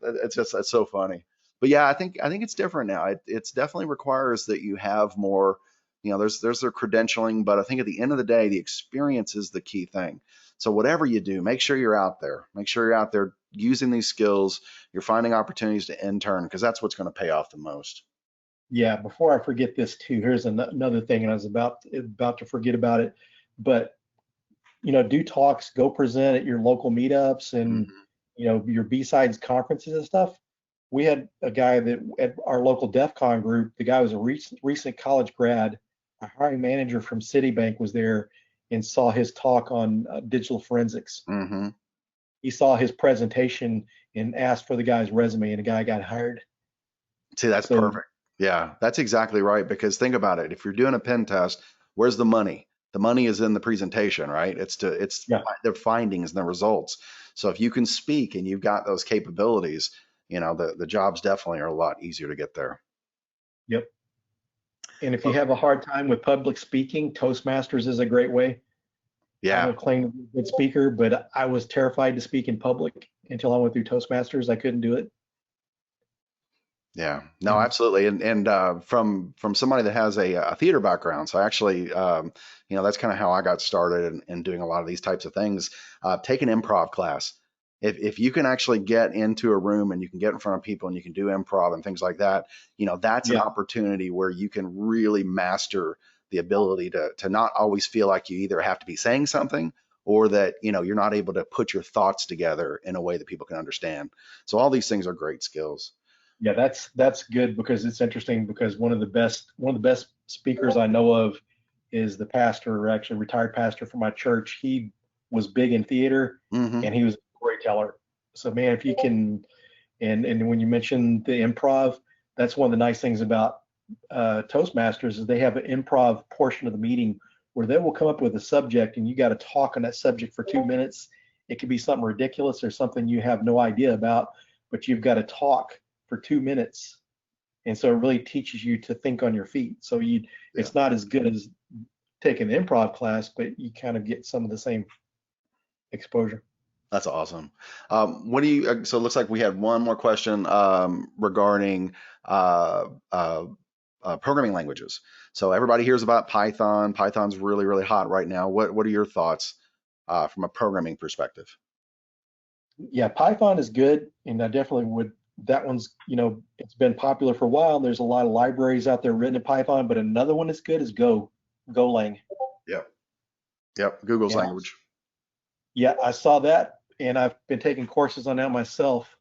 it's so funny. But yeah, I think it's different now. It's definitely requires that you have more, there's their credentialing, but I think at the end of the day, the experience is the key thing. So whatever you do, make sure you're out there. Make sure you're out there using these skills. You're finding opportunities to intern because that's what's going to pay off the most. yeah. Before I forget this too, here's another thing, and I was about to forget about it, but do talks, go present at your local meetups and Hmm. your B-sides conferences and stuff. We had a guy that at our local DEF CON group, the guy was a recent college grad. A hiring manager from Citibank was there and saw his talk on digital forensics. Hmm. He saw his presentation and asked for the guy's resume, and the guy got hired. See, that's So perfect. Yeah, that's exactly right. Because think about it. If you're doing a pen test, where's the money? The money is in the presentation, right? It's yeah, the findings and the results. So if you can speak and you've got those capabilities, the jobs definitely are a lot easier to get there. yep. And if you So have a hard time with public speaking, Toastmasters is a great way. I yeah, don't claim to be a good speaker, but I was terrified to speak in public until I went through Toastmasters. I couldn't do it. yeah, no, And absolutely. And from somebody that has a theater background, so actually, that's kind of how I got started in doing a lot of these types of things. Take an improv class. If you can actually get into a room and you can get in front of people and you can do improv and things like that, that's an yeah, opportunity where you can really master the ability to not always feel like you either have to be saying something or that you're not able to put your thoughts together in a way that people can understand. So all these things are great skills. yeah, that's good because it's interesting because one of the best speakers I know of is the pastor, or actually retired pastor from my church. He was big in theater Hmm. and he was a storyteller. So man, if you can, and when you mentioned the improv, that's one of the nice things about Toastmasters is they have an improv portion of the meeting where they will come up with a subject and you got to talk on that subject for 2 minutes. It could be something ridiculous or something you have no idea about, but you've got to talk for 2 minutes. And so it really teaches you to think on your feet. So Yeah. it's not as good as taking an improv class, but you kind of get some of the same exposure. That's awesome. What do you, so it looks like we had one more question regarding uh, uh, programming languages. So everybody hears about Python. Python's really, really hot right now. What are your thoughts from a programming perspective? Yeah, Python is good, and I definitely would. That one's, it's been popular for a while. There's a lot of libraries out there written in Python, but another one that's good is Golang. Yep. Yep. Google's And language. yeah, I saw that, and I've been taking courses on that myself.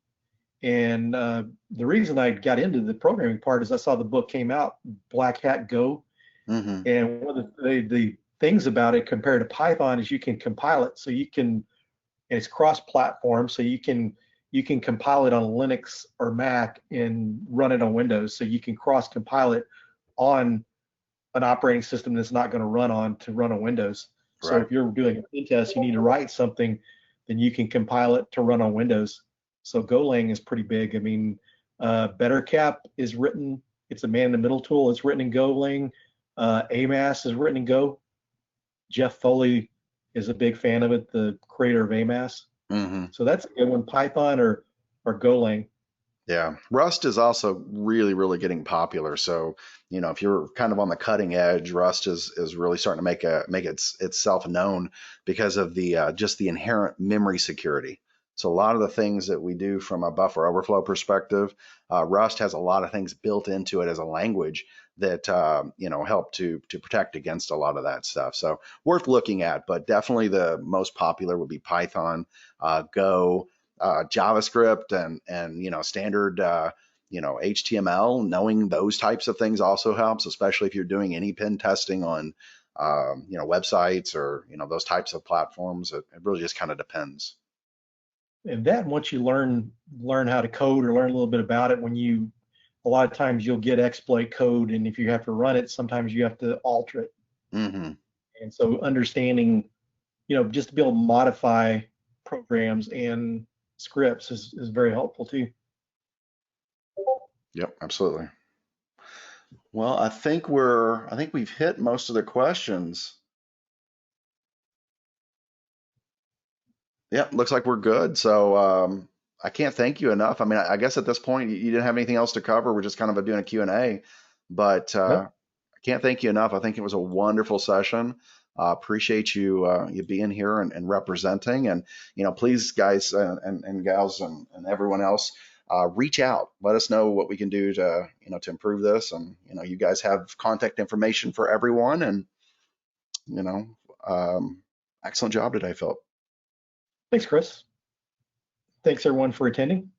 And the reason I got into the programming part is I saw the book came out, Black Hat Go, Hmm. and one of the things about it compared to Python is you can compile it, so you can and it's cross-platform, so you can compile it on Linux or Mac and run it on Windows. So you can cross-compile it on an operating system that's not going to run on Windows. So Right. if you're doing a pen test, you need to write something, then you can compile it to run on Windows. So Golang is pretty big. I mean, BetterCap is written. It's a man-in-the-middle tool. It's written in Golang. AMAS is written in Go. Jeff Foley is a big fan of it, the creator of AMAS. Hmm. So that's a good one. Python or Golang. Yeah, Rust is also really, really getting popular. So, if you're kind of on the cutting edge, Rust is really starting to make itself known because of the just the inherent memory security. So a lot of the things that we do from a buffer overflow perspective, Rust has a lot of things built into it as a language that help to protect against a lot of that stuff. So worth looking at, but definitely the most popular would be Python, Go, JavaScript and standard HTML. Knowing those types of things also helps, especially if you're doing any pen testing on websites or those types of platforms. It really just kind of depends. And that once you learn how to code or learn a little bit about it, a lot of times you'll get exploit code, and if you have to run it, sometimes you have to alter it. Hmm. And so understanding, just to be able to modify programs and scripts is very helpful too. Yep, absolutely. Well, I think we've hit most of the questions. Yep, looks like we're good. So I can't thank you enough. I mean, I guess at this point you didn't have anything else to cover. We're just kind of doing a Q&A, but Yep. I can't thank you enough. I think it was a wonderful session. Appreciate you being here and representing. And please, guys and gals and everyone else, reach out. Let us know what we can do to improve this. And you guys have contact information for everyone. And excellent job today, Philip. Thanks, Chris. Thanks everyone for attending.